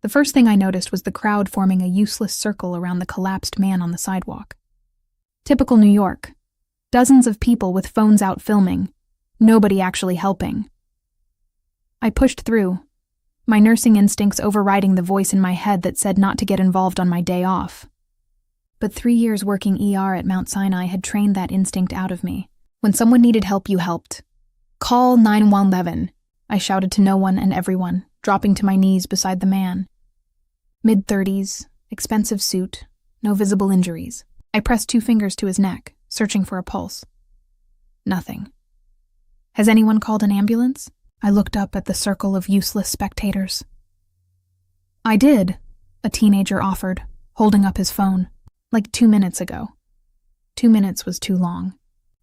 The first thing I noticed was the crowd forming a useless circle around the collapsed man on the sidewalk. Typical New York. Dozens of people with phones out filming. Nobody actually helping. I pushed through, my nursing instincts overriding the voice in my head that said not to get involved on my day off. But 3 years working ER at Mount Sinai had trained that instinct out of me. When someone needed help, you helped. Call 911, I shouted to no one and everyone, dropping to my knees beside the man. Mid-30s, expensive suit, no visible injuries. I pressed 2 fingers to his neck, searching for a pulse. Nothing. Has anyone called an ambulance? I looked up at the circle of useless spectators. I did, a teenager offered, holding up his phone. Like 2 minutes ago. 2 minutes was too long.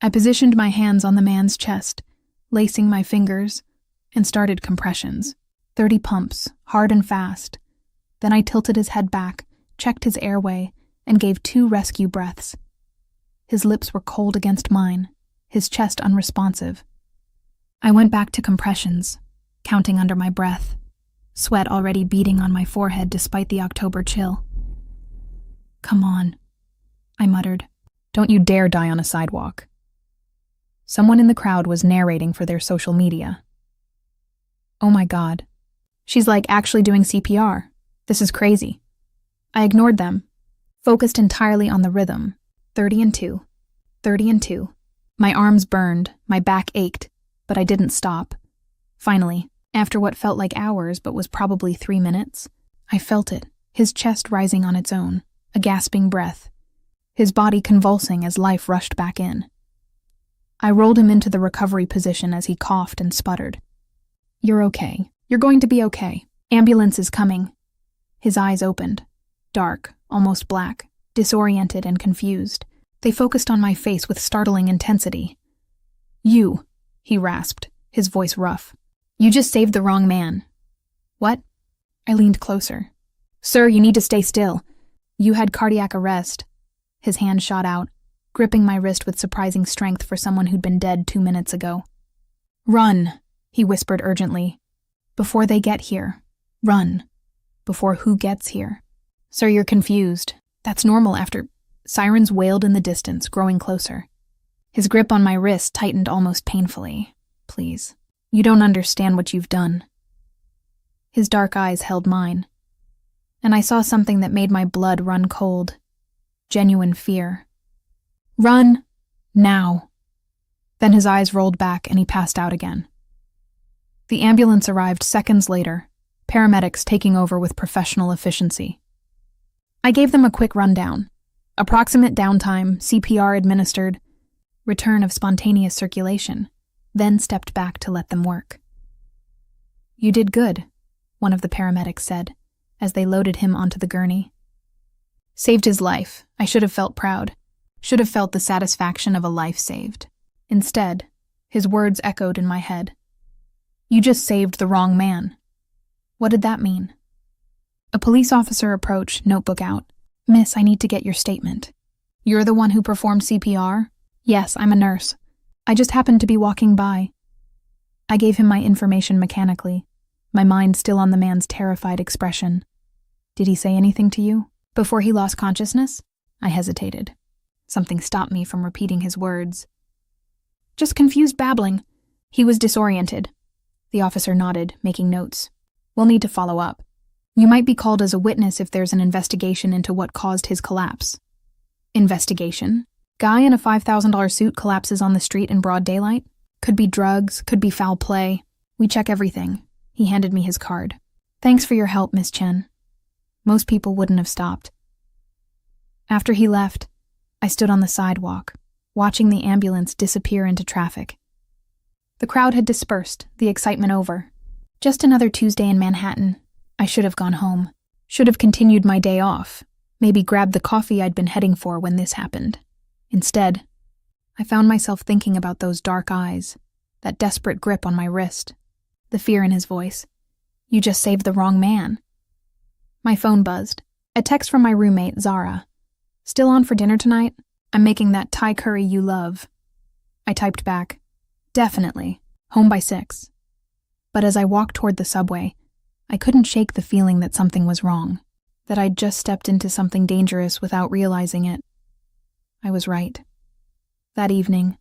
I positioned my hands on the man's chest, lacing my fingers, and started compressions. 30 pumps, hard and fast. Then I tilted his head back, checked his airway, and gave 2 rescue breaths. His lips were cold against mine, his chest unresponsive. I went back to compressions, counting under my breath, sweat already beading on my forehead despite the October chill. Come on, I muttered. Don't you dare die on a sidewalk. Someone in the crowd was narrating for their social media. Oh my God. She's like actually doing CPR. This is crazy. I ignored them, focused entirely on the rhythm. 30 and 2. 30 and 2. My arms burned, my back ached, but I didn't stop. Finally, after what felt like hours but was probably 3 minutes, I felt it, his chest rising on its own, a gasping breath, his body convulsing as life rushed back in. I rolled him into the recovery position as he coughed and sputtered. You're okay. You're going to be okay. Ambulance is coming. His eyes opened, dark, almost black, disoriented and confused. They focused on my face with startling intensity. You, he rasped, his voice rough. You just saved the wrong man. What? I leaned closer. Sir, you need to stay still. You had cardiac arrest. His hand shot out, gripping my wrist with surprising strength for someone who'd been dead 2 minutes ago. Run, he whispered urgently. Before they get here. Run. Before who gets here. Sir, you're confused. That's normal after... Sirens wailed in the distance, growing closer. His grip on my wrist tightened almost painfully. Please. You don't understand what you've done. His dark eyes held mine. And I saw something that made my blood run cold. Genuine fear. Run. Now. Then his eyes rolled back and he passed out again. The ambulance arrived seconds later, paramedics taking over with professional efficiency. I gave them a quick rundown. Approximate downtime, CPR administered, return of spontaneous circulation, then stepped back to let them work. You did good, one of the paramedics said, as they loaded him onto the gurney. Saved his life. I should have felt proud. Should have felt the satisfaction of a life saved. Instead, his words echoed in my head. You just saved the wrong man. What did that mean? A police officer approached, notebook out. Miss, I need to get your statement. You're the one who performed CPR? Yes, I'm a nurse. I just happened to be walking by. I gave him my information mechanically, my mind still on the man's terrified expression. Did he say anything to you? Before he lost consciousness? I hesitated. Something stopped me from repeating his words. Just confused babbling. He was disoriented. The officer nodded, making notes. We'll need to follow up. You might be called as a witness if there's an investigation into what caused his collapse. Investigation? Guy in a $5,000 suit collapses on the street in broad daylight? Could be drugs, could be foul play. We check everything. He handed me his card. Thanks for your help, Miss Chen. Most people wouldn't have stopped. After he left, I stood on the sidewalk, watching the ambulance disappear into traffic. The crowd had dispersed, the excitement over. Just another Tuesday in Manhattan. I should have gone home. Should have continued my day off. Maybe grabbed the coffee I'd been heading for when this happened. Instead, I found myself thinking about those dark eyes, that desperate grip on my wrist, the fear in his voice. You just saved the wrong man. My phone buzzed. A text from my roommate, Zara. Still on for dinner tonight? I'm making that Thai curry you love. I typed back. Definitely. Home by 6. But as I walked toward the subway, I couldn't shake the feeling that something was wrong, that I'd just stepped into something dangerous without realizing it. I was right. That evening,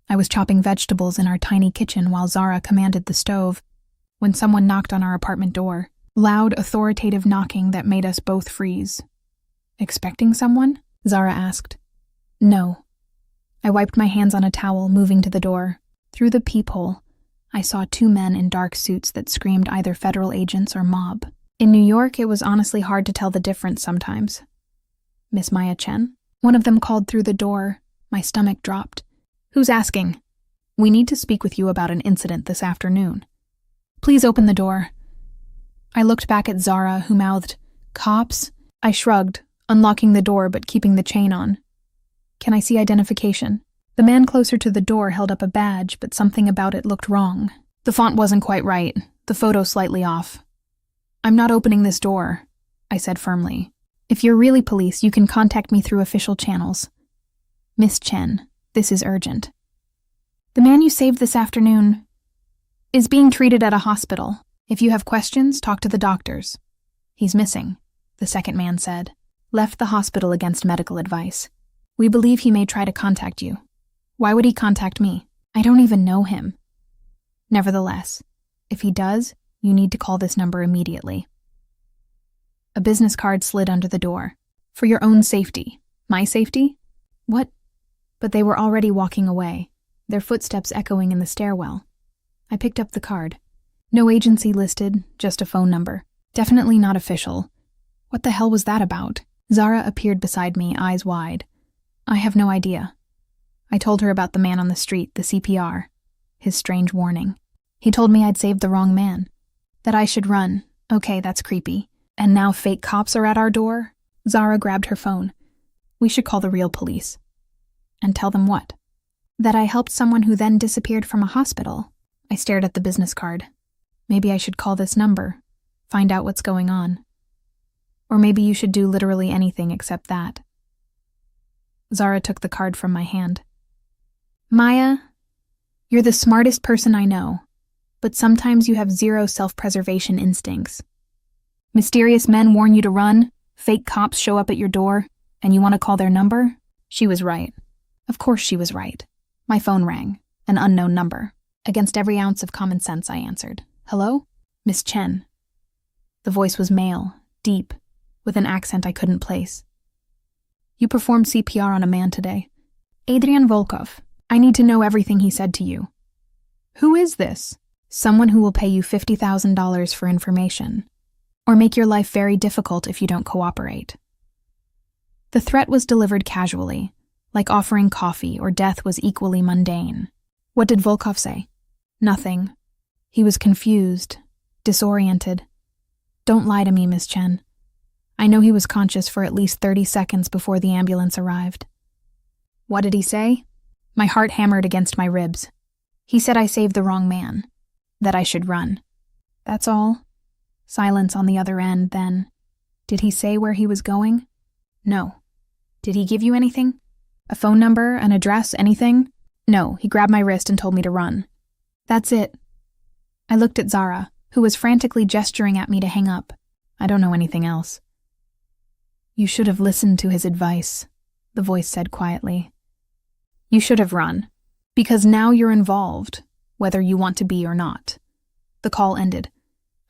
I was chopping vegetables in our tiny kitchen while Zara commanded the stove, when someone knocked on our apartment door. Loud, authoritative knocking that made us both freeze. "Expecting someone?" Zara asked. "No." I wiped my hands on a towel, moving to the door. Through the peephole, I saw two men in dark suits that screamed either federal agents or mob. In New York, it was honestly hard to tell the difference sometimes. "Miss Maya Chen?" One of them called through the door. My stomach dropped. "Who's asking?" "We need to speak with you about an incident this afternoon." "Please open the door." I looked back at Zara, who mouthed, "Cops?" I shrugged, unlocking the door but keeping the chain on. "Can I see identification?" The man closer to the door held up a badge, but something about it looked wrong. The font wasn't quite right, the photo slightly off. "I'm not opening this door," I said firmly. "If you're really police, you can contact me through official channels." "Miss Chen, this is urgent. The man you saved this afternoon is being treated at a hospital. If you have questions, talk to the doctors." "He's missing," the second man said. "Left the hospital against medical advice. We believe he may try to contact you." "Why would he contact me? I don't even know him." "Nevertheless, if he does, you need to call this number immediately." A business card slid under the door. "For your own safety." "My safety?" "What?" But they were already walking away, their footsteps echoing in the stairwell. I picked up the card. No agency listed, just a phone number. Definitely not official. What the hell was that about? Zara appeared beside me, eyes wide. "I have no idea." I told her about the man on the street, the CPR, his strange warning. He told me I'd saved the wrong man, that I should run. Okay, that's creepy. And now fake cops are at our door? Zara grabbed her phone. "We should call the real police." "And tell them what?" "That I helped someone who then disappeared from a hospital." I stared at the business card. Maybe I should call this number, find out what's going on. Or maybe you should do literally anything except that. Zara took the card from my hand. "Maya, you're the smartest person I know, but sometimes you have zero self-preservation instincts. Mysterious men warn you to run, fake cops show up at your door, and you want to call their number?" She was right. Of course she was right. My phone rang, an unknown number. Against every ounce of common sense, I answered. "Hello? Miss Chen." The voice was male, deep, with an accent I couldn't place. "You performed CPR on a man today. Adrian Volkov. I need to know everything he said to you." "Who is this?" "Someone who will pay you $50,000 for information, or make your life very difficult if you don't cooperate." The threat was delivered casually, like offering coffee or death was equally mundane. What did Volkov say? Nothing. He was confused, disoriented. "Don't lie to me, Miss Chen." I know he was conscious for at least 30 seconds before the ambulance arrived. "What did he say?" My heart hammered against my ribs. "He said I saved the wrong man, that I should run." "That's all?" Silence on the other end, then. "Did he say where he was going?" "No." "Did he give you anything? A phone number, an address, anything?" "No, he grabbed my wrist and told me to run." "That's it." I looked at Zara, who was frantically gesturing at me to hang up. "I don't know anything else." "You should have listened to his advice," the voice said quietly. "You should have run, because now you're involved, whether you want to be or not." The call ended.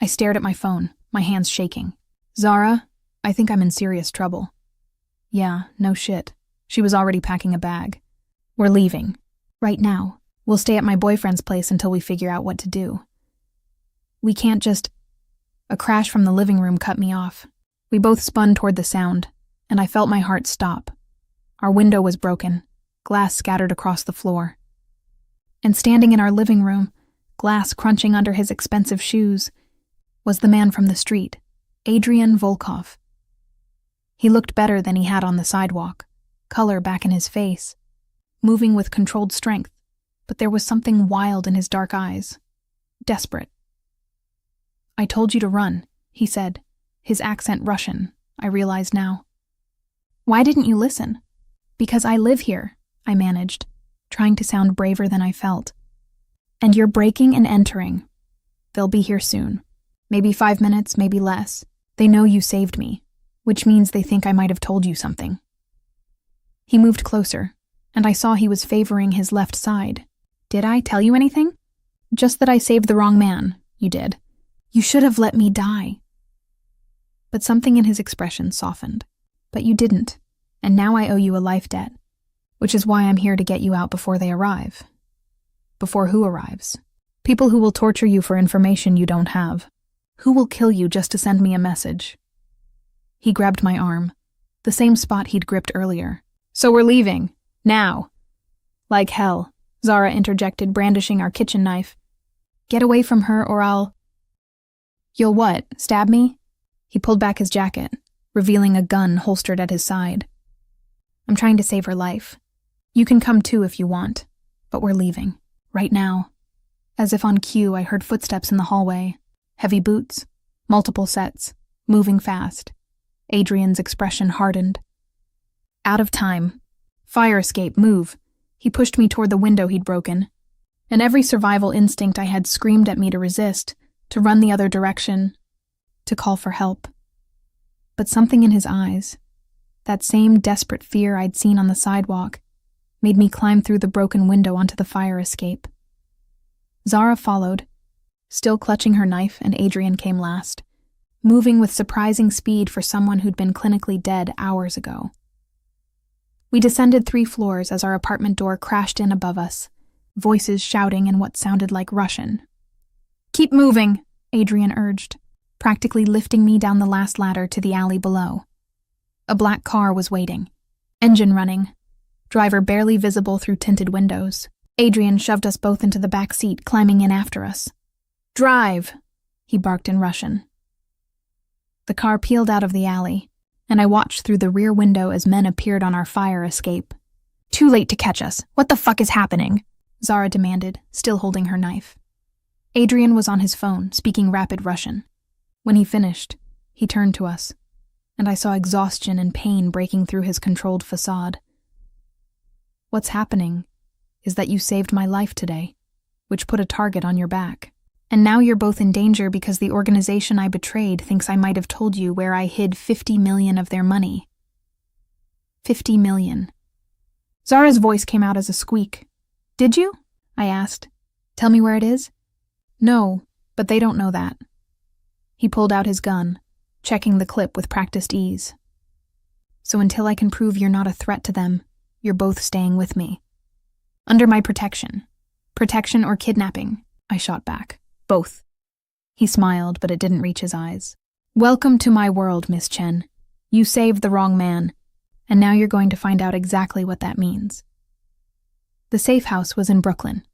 I stared at my phone, my hands shaking. "Zara, I think I'm in serious trouble." "Yeah, no shit." She was already packing a bag. "We're leaving. Right now. We'll stay at my boyfriend's place until we figure out what to do. We can't just..." A crash from the living room cut me off. We both spun toward the sound, and I felt my heart stop. Our window was broken, glass scattered across the floor. And standing in our living room, glass crunching under his expensive shoes, was the man from the street, Adrian Volkov. He looked better than he had on the sidewalk, color back in his face, moving with controlled strength, but there was something wild in his dark eyes, desperate. "I told you to run," he said, his accent Russian, I realized now. "Why didn't you listen?" "Because I live here," I managed, trying to sound braver than I felt. "And you're breaking and entering. They'll be here soon." Maybe 5 minutes, maybe less. They know you saved me, which means they think I might have told you something. He moved closer, and I saw he was favoring his left side. Did I tell you anything? Just that I saved the wrong man. You did. You should have let me die. But something in his expression softened. But you didn't, and now I owe you a life debt, which is why I'm here to get you out before they arrive. Before who arrives? People who will torture you for information you don't have. Who will kill you just to send me a message? He grabbed my arm, the same spot he'd gripped earlier. So we're leaving. Now. Like hell, Zara interjected, brandishing our kitchen knife. Get away from her or I'll... You'll what, stab me? He pulled back his jacket, revealing a gun holstered at his side. I'm trying to save her life. You can come too if you want, but we're leaving. Right now. As if on cue, I heard footsteps in the hallway. Heavy boots, multiple sets, moving fast. Adrian's expression hardened. Out of time. Fire escape, move. He pushed me toward the window he'd broken. And every survival instinct I had screamed at me to resist, to run the other direction, to call for help. But something in his eyes, that same desperate fear I'd seen on the sidewalk, made me climb through the broken window onto the fire escape. Zara followed, still clutching her knife, and Adrian came last, moving with surprising speed for someone who'd been clinically dead hours ago. We descended 3 floors as our apartment door crashed in above us, voices shouting in what sounded like Russian. Keep moving, Adrian urged, practically lifting me down the last ladder to the alley below. A black car was waiting, engine running, driver barely visible through tinted windows. Adrian shoved us both into the back seat, climbing in after us. Drive, he barked in Russian. The car peeled out of the alley, and I watched through the rear window as men appeared on our fire escape. Too late to catch us. What the fuck is happening? Zara demanded, still holding her knife. Adrian was on his phone, speaking rapid Russian. When he finished, he turned to us, and I saw exhaustion and pain breaking through his controlled facade. What's happening is that you saved my life today, which put a target on your back. And now you're both in danger because the organization I betrayed thinks I might have told you where I hid 50 million of their money. 50 million. Zara's voice came out as a squeak. Did you? I asked. Tell me where it is? No, but they don't know that. He pulled out his gun, checking the clip with practiced ease. So until I can prove you're not a threat to them, you're both staying with me. Under my protection. Protection or kidnapping, I shot back. Both. He smiled, but it didn't reach his eyes. Welcome to my world, Miss Chen. You saved the wrong man, and now you're going to find out exactly what that means. The safe house was in Brooklyn,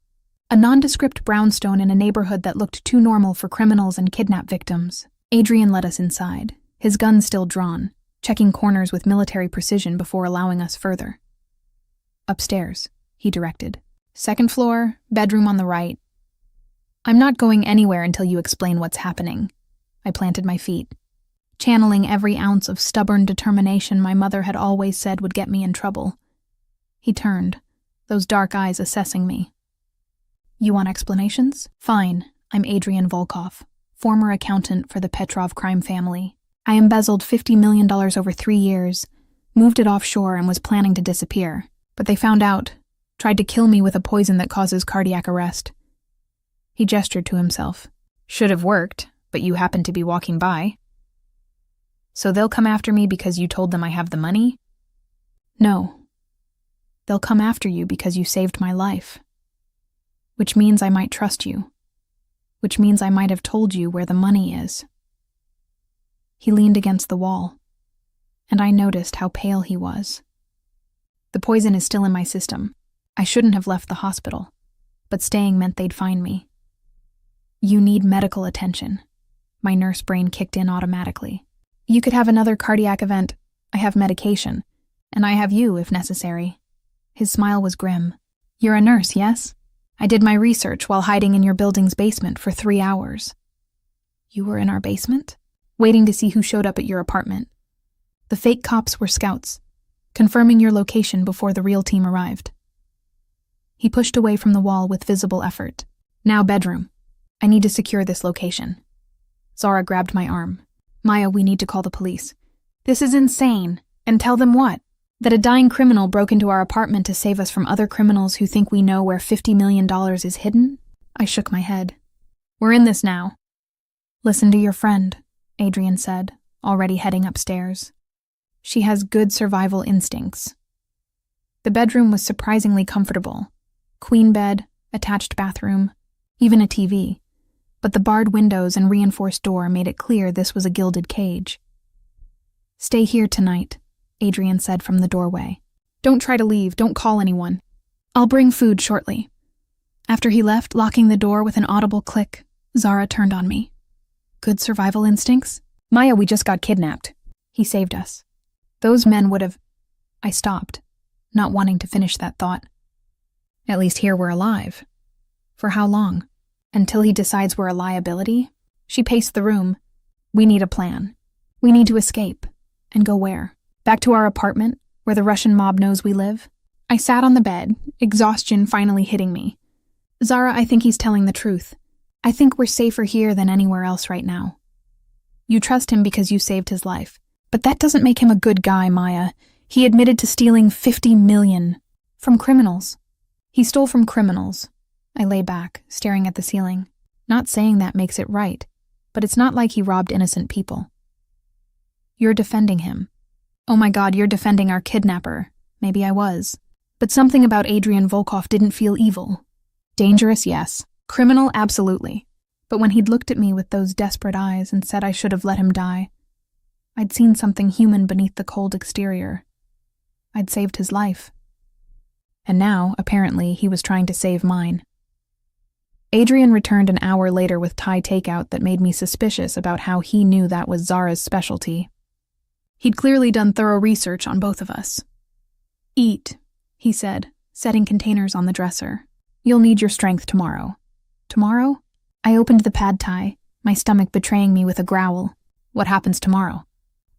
a nondescript brownstone in a neighborhood that looked too normal for criminals and kidnap victims. Adrian led us inside, his gun still drawn, checking corners with military precision before allowing us further. Upstairs, he directed. 2nd floor, bedroom on the right. I'm not going anywhere until you explain what's happening. I planted my feet, channeling every ounce of stubborn determination my mother had always said would get me in trouble. He turned, those dark eyes assessing me. You want explanations? Fine, I'm Adrian Volkov, former accountant for the Petrov crime family. I embezzled $50 million over 3 years, moved it offshore and was planning to disappear. But they found out, tried to kill me with a poison that causes cardiac arrest. He gestured to himself. Should have worked, but you happened to be walking by. So they'll come after me because you told them I have the money? No. They'll come after you because you saved my life. Which means I might trust you. Which means I might have told you where the money is. He leaned against the wall, and I noticed how pale he was. The poison is still in my system. I shouldn't have left the hospital, but staying meant they'd find me. You need medical attention. My nurse brain kicked in automatically. You could have another cardiac event. I have medication, and I have you if necessary. His smile was grim. You're a nurse, yes? I did my research while hiding in your building's basement for 3 hours. You were in our basement? Waiting to see who showed up at your apartment. The fake cops were scouts, confirming your location before the real team arrived. He pushed away from the wall with visible effort. Now bedroom. I need to secure this location. Zara grabbed my arm. Maya, we need to call the police. This is insane. And tell them what? That a dying criminal broke into our apartment to save us from other criminals who think we know where $50 million is hidden? I shook my head. We're in this now. Listen to your friend, Adrian said, already heading upstairs. She has good survival instincts. The bedroom was surprisingly comfortable. Queen bed, attached bathroom, even a TV. But the barred windows and reinforced door made it clear this was a gilded cage. Stay here tonight, Adrian said from the doorway. Don't try to leave, don't call anyone. I'll bring food shortly. After he left, locking the door with an audible click, Zara turned on me. Good survival instincts? Maya, we just got kidnapped. He saved us. Those men would have... I stopped, not wanting to finish that thought. At least here we're alive. For how long? Until he decides we're a liability? She paced the room. We need a plan. We need to escape. And go where? Back to our apartment, where the Russian mob knows we live? I sat on the bed, exhaustion finally hitting me. Zara, I think he's telling the truth. I think we're safer here than anywhere else right now. You trust him because you saved his life. But that doesn't make him a good guy, Maya. He admitted to stealing $50 million. From criminals. He stole from criminals. I lay back, staring at the ceiling. Not saying that makes it right, but it's not like he robbed innocent people. You're defending him. Oh my God, you're defending our kidnapper. Maybe I was. But something about Adrian Volkov didn't feel evil. Dangerous, yes. Criminal, absolutely. But when he'd looked at me with those desperate eyes and said I should have let him die, I'd seen something human beneath the cold exterior. I'd saved his life. And now, apparently, he was trying to save mine. Adrian returned an hour later with Thai takeout that made me suspicious about how he knew that was Zara's specialty. He'd clearly done thorough research on both of us. Eat, he said, setting containers on the dresser. You'll need your strength tomorrow. Tomorrow? I opened the pad thai, my stomach betraying me with a growl. What happens tomorrow?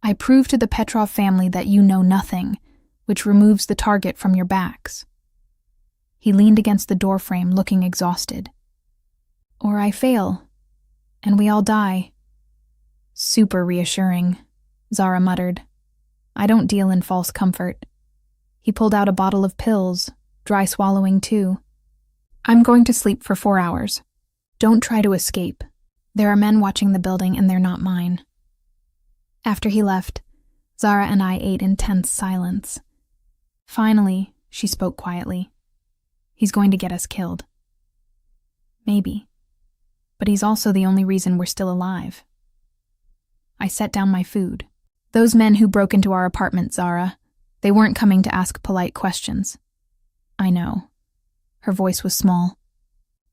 I prove to the Petrov family that you know nothing, which removes the target from your backs. He leaned against the doorframe, looking exhausted. Or I fail, and we all die. Super reassuring, Zara muttered. I don't deal in false comfort. He pulled out a bottle of pills, dry swallowing too. I'm going to sleep for 4 hours. Don't try to escape. There are men watching the building and they're not mine. After he left, Zara and I ate in tense silence. Finally, she spoke quietly. He's going to get us killed. Maybe. But he's also the only reason we're still alive. I set down my food. Those men who broke into our apartment, Zara, they weren't coming to ask polite questions. I know. Her voice was small.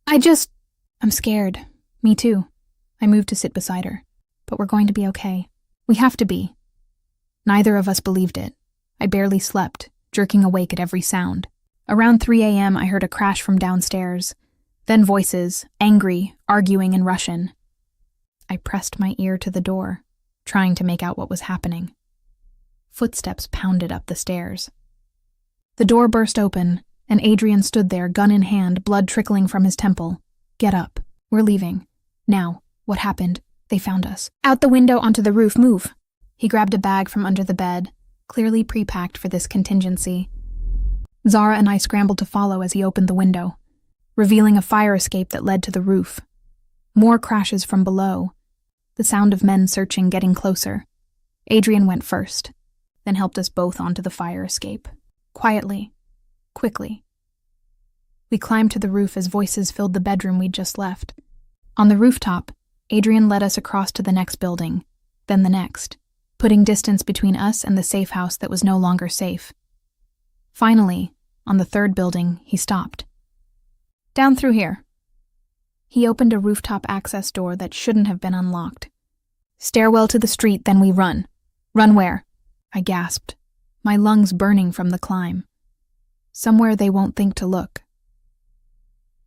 I'm scared. Me too. I moved to sit beside her. But we're going to be okay. We have to be. Neither of us believed it. I barely slept, jerking awake at every sound. Around 3 a.m., I heard a crash from downstairs. Then voices, angry, arguing in Russian. I pressed my ear to the door, trying to make out what was happening. Footsteps pounded up the stairs. The door burst open, and Adrian stood there, gun in hand, blood trickling from his temple. Get up. We're leaving. Now, what happened? They found us. Out the window onto the roof, move. He grabbed a bag from under the bed, clearly pre-packed for this contingency. Zara and I scrambled to follow as he opened the window, revealing a fire escape that led to the roof. More crashes from below. The sound of men searching getting closer. Adrian went first, then helped us both onto the fire escape. Quietly. Quickly. We climbed to the roof as voices filled the bedroom we'd just left. On the rooftop, Adrian led us across to the next building, then the next, putting distance between us and the safe house that was no longer safe. Finally, on the third building, he stopped. Down through here. He opened a rooftop access door that shouldn't have been unlocked. Stairwell to the street, then we run. Run where? I gasped, my lungs burning from the climb. Somewhere they won't think to look.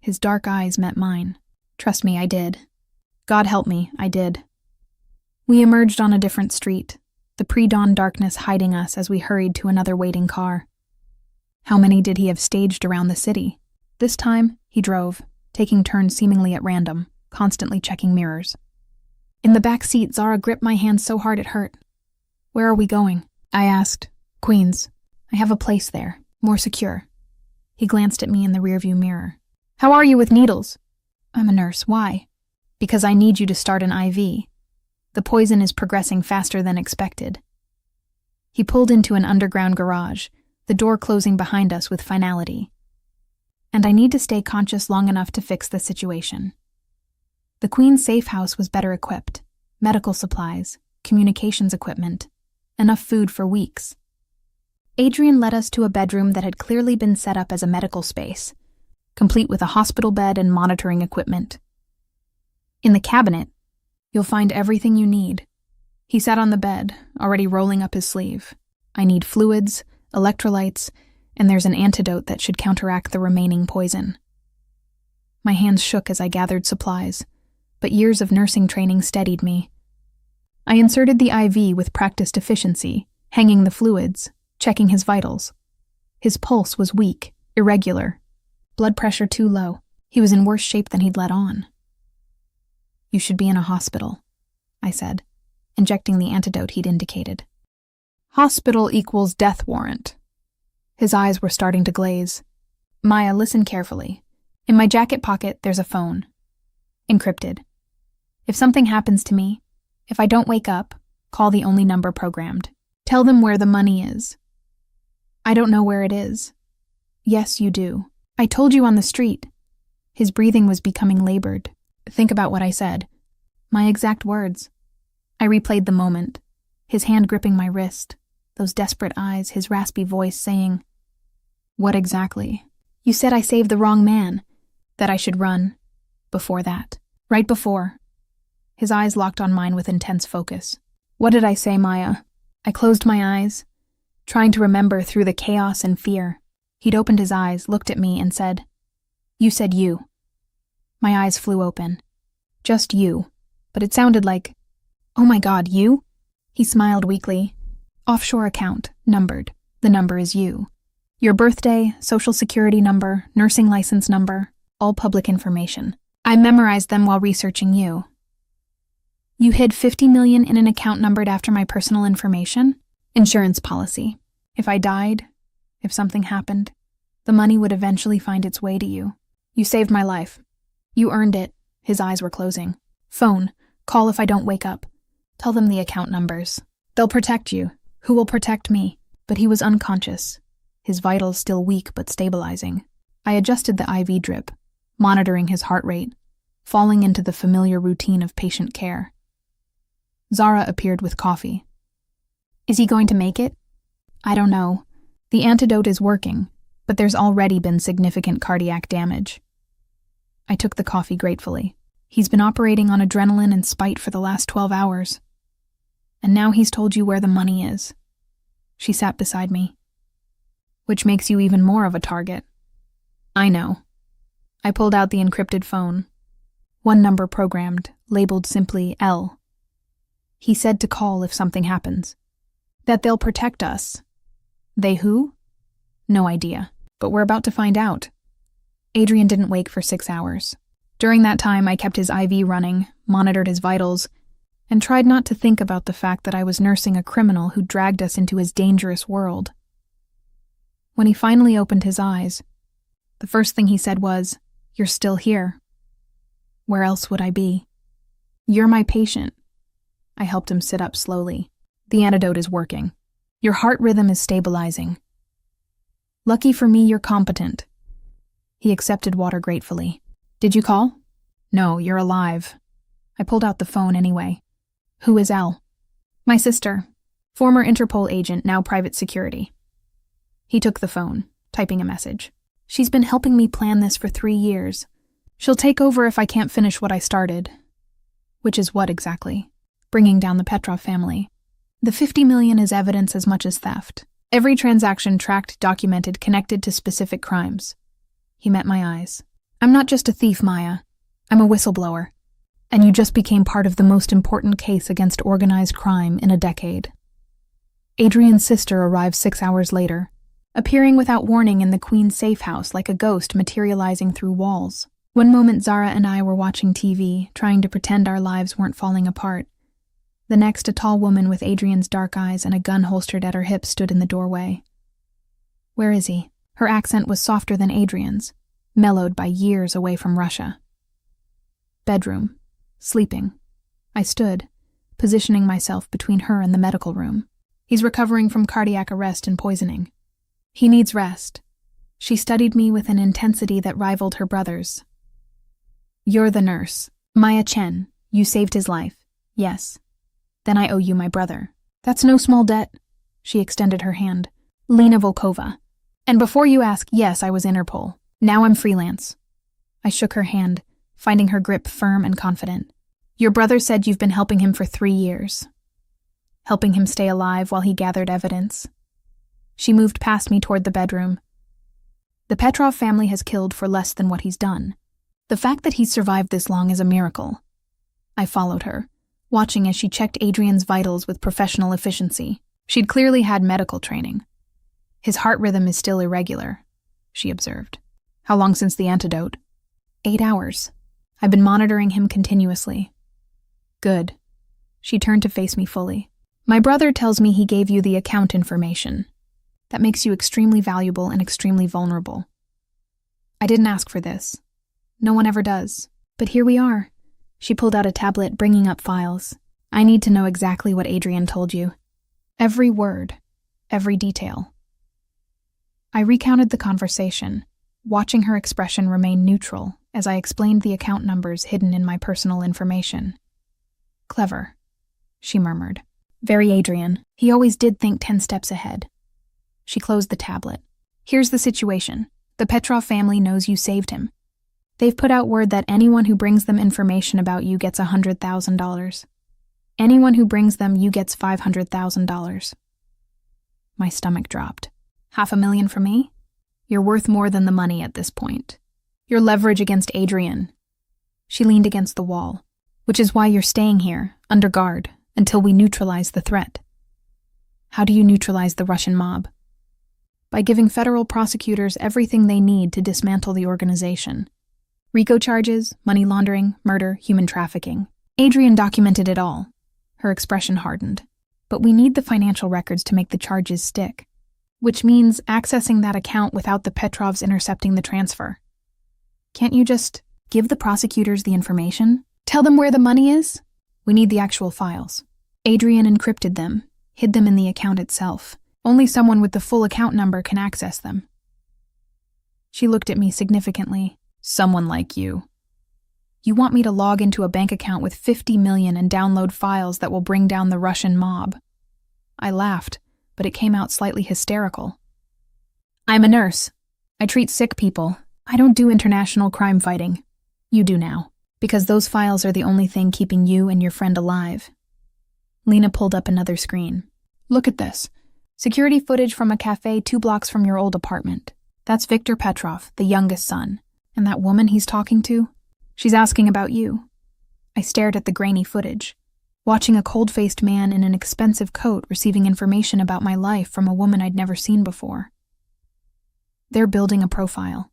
His dark eyes met mine. Trust me, I did. God help me, I did. We emerged on a different street, the pre-dawn darkness hiding us as we hurried to another waiting car. How many did he have staged around the city? This time, he drove, taking turns seemingly at random, constantly checking mirrors. In the back seat, Zara gripped my hand so hard it hurt. "Where are we going?" I asked. "Queens. I have a place there, more secure." He glanced at me in the rearview mirror. "How are you with needles?" "I'm a nurse. Why?" "Because I need you to start an IV. The poison is progressing faster than expected." He pulled into an underground garage, the door closing behind us with finality. "And I need to stay conscious long enough to fix the situation." The Queen's safe house was better equipped. Medical supplies, communications equipment, enough food for weeks. Adrian led us to a bedroom that had clearly been set up as a medical space, complete with a hospital bed and monitoring equipment. "In the cabinet, you'll find everything you need." He sat on the bed, already rolling up his sleeve. "I need fluids, electrolytes, and there's an antidote that should counteract the remaining poison." My hands shook as I gathered supplies, but years of nursing training steadied me. I inserted the IV with practiced efficiency, hanging the fluids, checking his vitals. His pulse was weak, irregular. Blood pressure too low. He was in worse shape than he'd let on. "You should be in a hospital," I said, injecting the antidote he'd indicated. "Hospital equals death warrant." His eyes were starting to glaze. "Maya, listen carefully. In my jacket pocket, there's a phone. Encrypted. If something happens to me, if I don't wake up, call the only number programmed. Tell them where the money is." "I don't know where it is." "Yes, you do. I told you on the street." His breathing was becoming labored. Think about what I said. My exact words. I replayed the moment, his hand gripping my wrist, those desperate eyes, his raspy voice saying, "What exactly?" "You said I saved the wrong man, that I should run." "Before that. Right before." His eyes locked on mine with intense focus. "What did I say, Maya?" I closed my eyes, trying to remember through the chaos and fear. He'd opened his eyes, looked at me, and said, "You said you." My eyes flew open. "Just you." But it sounded like, "Oh my God, you?" He smiled weakly. "Offshore account, numbered. The number is you. Your birthday, social security number, nursing license number, all public information. I memorized them while researching you." "You hid $50 million in an account numbered after my personal information?" "Insurance policy. If I died, if something happened, the money would eventually find its way to you. You saved my life. You earned it." His eyes were closing. "Phone. Call if I don't wake up. Tell them the account numbers. They'll protect you. Who will protect me?" But he was unconscious, his vitals still weak but stabilizing. I adjusted the IV drip, monitoring his heart rate, falling into the familiar routine of patient care. Zara appeared with coffee. "Is he going to make it?" "I don't know. The antidote is working, but there's already been significant cardiac damage." I took the coffee gratefully. "He's been operating on adrenaline and spite for the last 12 hours. And now he's told you where the money is." She sat beside me. "Which makes you even more of a target." "I know." I pulled out the encrypted phone. One number programmed, labeled simply L. "He said to call if something happens. That they'll protect us." "They who?" "No idea. But we're about to find out." Adrian didn't wake for 6 hours. During that time, I kept his IV running, monitored his vitals, and tried not to think about the fact that I was nursing a criminal who dragged us into his dangerous world. When he finally opened his eyes, the first thing he said was, "You're still here." Where else would I be? "You're my patient." I helped him sit up slowly. "The antidote is working. Your heart rhythm is stabilizing. Lucky for me, you're competent." He accepted water gratefully. "Did you call?" "No, you're alive." I pulled out the phone anyway. "Who is Elle?" "My sister. Former Interpol agent, now private security." He took the phone, typing a message. "She's been helping me plan this for 3 years. She'll take over if I can't finish what I started." "Which is what exactly?" "Bringing down the Petrov family. The $50 million is evidence as much as theft. Every transaction tracked, documented, connected to specific crimes." He met my eyes. "I'm not just a thief, Maya. I'm a whistleblower. And you just became part of the most important case against organized crime in a decade." Adrian's sister arrived 6 hours later, appearing without warning in the Queen's safe house like a ghost materializing through walls. One moment Zara and I were watching TV, trying to pretend our lives weren't falling apart. The next, a tall woman with Adrian's dark eyes and a gun holstered at her hip stood in the doorway. "Where is he?" Her accent was softer than Adrian's, mellowed by years away from Russia. "Bedroom. Sleeping." I stood, positioning myself between her and the medical room. "He's recovering from cardiac arrest and poisoning. He needs rest." She studied me with an intensity that rivaled her brother's. "You're the nurse. Maya Chen. You saved his life. Yes. Then I owe you my brother." "That's no small debt." She extended her hand. "Lena Volkova. And before you ask, yes, I was Interpol. Now I'm freelance." I shook her hand, finding her grip firm and confident. "Your brother said you've been helping him for 3 years. Helping him stay alive while he gathered evidence." She moved past me toward the bedroom. "The Petrov family has killed for less than what he's done. The fact that he's survived this long is a miracle." I followed her, watching as she checked Adrian's vitals with professional efficiency. She'd clearly had medical training. "His heart rhythm is still irregular," she observed. "How long since the antidote?" 8 hours. I've been monitoring him continuously." "Good." She turned to face me fully. "My brother tells me he gave you the account information. That makes you extremely valuable and extremely vulnerable. I didn't ask for this. No one ever does. But here we are." She pulled out a tablet, bringing up files. "I need to know exactly what Adrian told you. Every word, every detail." I recounted the conversation, watching her expression remain neutral as I explained the account numbers hidden in my personal information. "Clever," she murmured. "Very Adrian. He always did think 10 steps ahead." She closed the tablet. "Here's the situation. The Petrov family knows you saved him. They've put out word that anyone who brings them information about you gets $100,000. Anyone who brings them you gets $500,000. My stomach dropped. $500,000 for me? You're worth more than the money at this point. Your leverage against Adrian." She leaned against the wall. "Which is why you're staying here, under guard, until we neutralize the threat." "How do you neutralize the Russian mob?" "By giving federal prosecutors everything they need to dismantle the organization. RICO charges, money laundering, murder, human trafficking. Adrian documented it all." Her expression hardened. "But we need the financial records to make the charges stick. Which means accessing that account without the Petrovs intercepting the transfer. Can't you just give the prosecutors the information? Tell them where the money is? We need the actual files." Adrian encrypted them, hid them in the account itself. Only someone with the full account number can access them. She looked at me significantly. "Someone like you. You want me to log into a bank account with 50 million and download files that will bring down the Russian mob?" I laughed, but it came out slightly hysterical. "I'm a nurse. I treat sick people. I don't do international crime fighting. You do now, because those files are the only thing keeping you and your friend alive." Lena pulled up another screen. "Look at this. Security footage from a cafe 2 blocks from your old apartment. That's Viktor Petrov, the youngest son. And that woman he's talking to? She's asking about you." I stared at the grainy footage, watching a cold-faced man in an expensive coat receiving information about my life from a woman I'd never seen before. "They're building a profile,"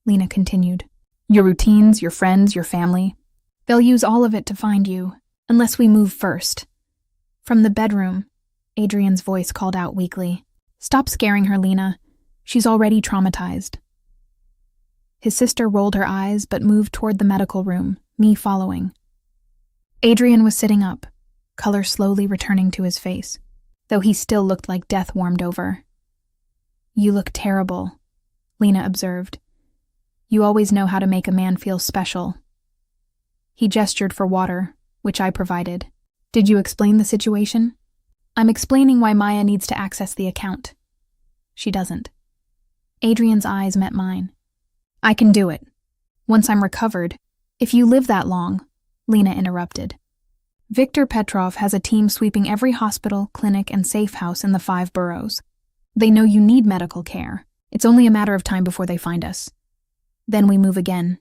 Lena continued. "Your routines, your friends, your family. They'll use all of it to find you, unless we move first." From the bedroom, Adrian's voice called out weakly. "Stop scaring her, Lena. She's already traumatized." His sister rolled her eyes but moved toward the medical room, me following. Adrian was sitting up, color slowly returning to his face, though he still looked like death warmed over. "You look terrible," Lena observed. "You always know how to make a man feel special." He gestured for water, which I provided. "Did you explain the situation?" "I'm explaining why Maya needs to access the account." "She doesn't." Adrian's eyes met mine. "I can do it. Once I'm recovered." "If you live that long," Lena interrupted. "Viktor Petrov has a team sweeping every hospital, clinic, and safe house in the 5 boroughs. They know you need medical care. It's only a matter of time before they find us. Then we move again.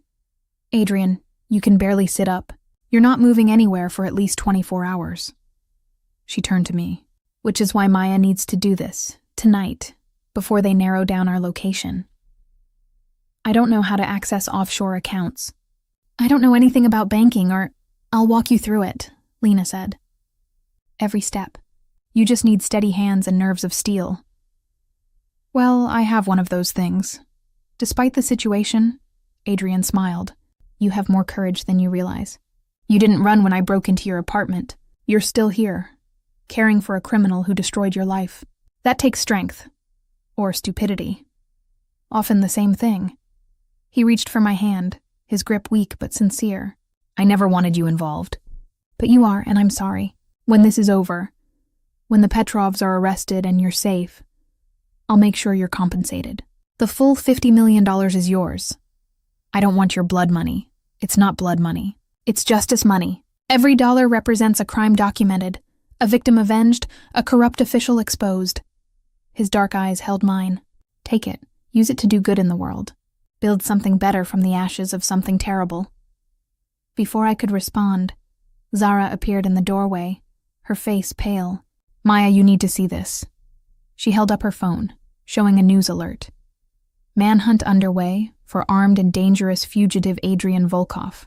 Adrian, you can barely sit up. You're not moving anywhere for at least 24 hours. She turned to me. "Which is why Maya needs to do this, tonight, before they narrow down our location. I don't know how to access offshore accounts. I don't know anything about banking, or I'll walk you through it, Lena said. Every step. You just need steady hands and nerves of steel. Well, I have one of those things. Despite the situation, Adrian smiled. You have more courage than you realize. You didn't run when I broke into your apartment. You're still here, caring for a criminal who destroyed your life. That takes strength. Or stupidity. Often the same thing. He reached for my hand, his grip weak but sincere. I never wanted you involved. But you are, and I'm sorry. When this is over, when the Petrovs are arrested and you're safe, I'll make sure you're compensated. The full $50 million is yours. I don't want your blood money. It's not blood money. It's justice money. Every dollar represents a crime documented, a victim avenged, a corrupt official exposed. His dark eyes held mine. Take it. Use it to do good in the world. Build something better from the ashes of something terrible. Before I could respond, Zara appeared in the doorway, her face pale. Maya, you need to see this. She held up her phone, showing a news alert. Manhunt underway for armed and dangerous fugitive Adrian Volkov.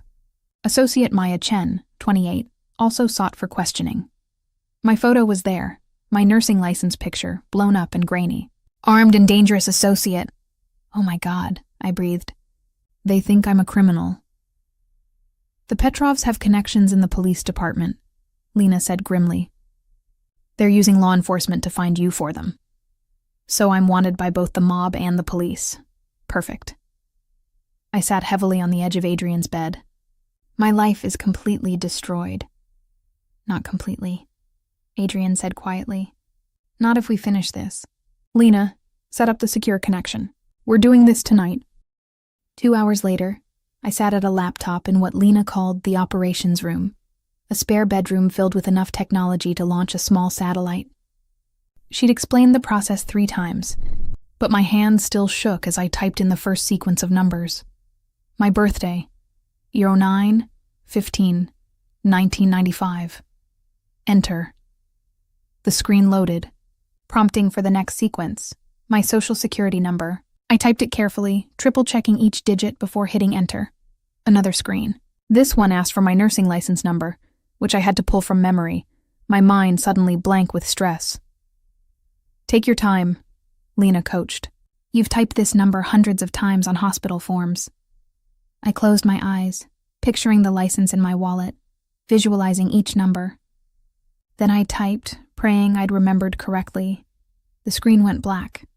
Associate Maya Chen, 28, also sought for questioning. My photo was there, my nursing license picture, blown up and grainy. Armed and dangerous associate. Oh my God, I breathed. They think I'm a criminal. The Petrovs have connections in the police department, Lena said grimly. They're using law enforcement to find you for them. So I'm wanted by both the mob and the police. Perfect. I sat heavily on the edge of Adrian's bed. My life is completely destroyed. Not completely, Adrian said quietly. Not if we finish this. Lena, set up the secure connection. We're doing this tonight. 2 hours later, I sat at a laptop in what Lena called the operations room, a spare bedroom filled with enough technology to launch a small satellite. She'd explained the process 3 times, but my hands still shook as I typed in the first sequence of numbers. My birthday, 09/15/1995. Enter. The screen loaded, prompting for the next sequence, my social security number. I typed it carefully, triple-checking each digit before hitting enter. Another screen. This one asked for my nursing license number, which I had to pull from memory, my mind suddenly blank with stress. Take your time, Lena coached. You've typed this number hundreds of times on hospital forms. I closed my eyes, picturing the license in my wallet, visualizing each number. Then I typed, praying I'd remembered correctly. The screen went black.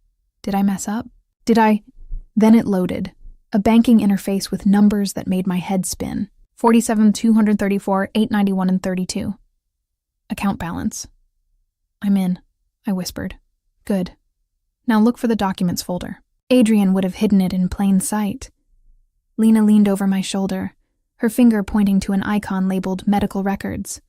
Did I mess up? Then it loaded, a banking interface with numbers that made my head spin. 47, 234, 891, and 32. Account balance. I'm in, I whispered. Good. Now look for the documents folder. Adrian would have hidden it in plain sight. Lena leaned over my shoulder, her finger pointing to an icon labeled Medical Records.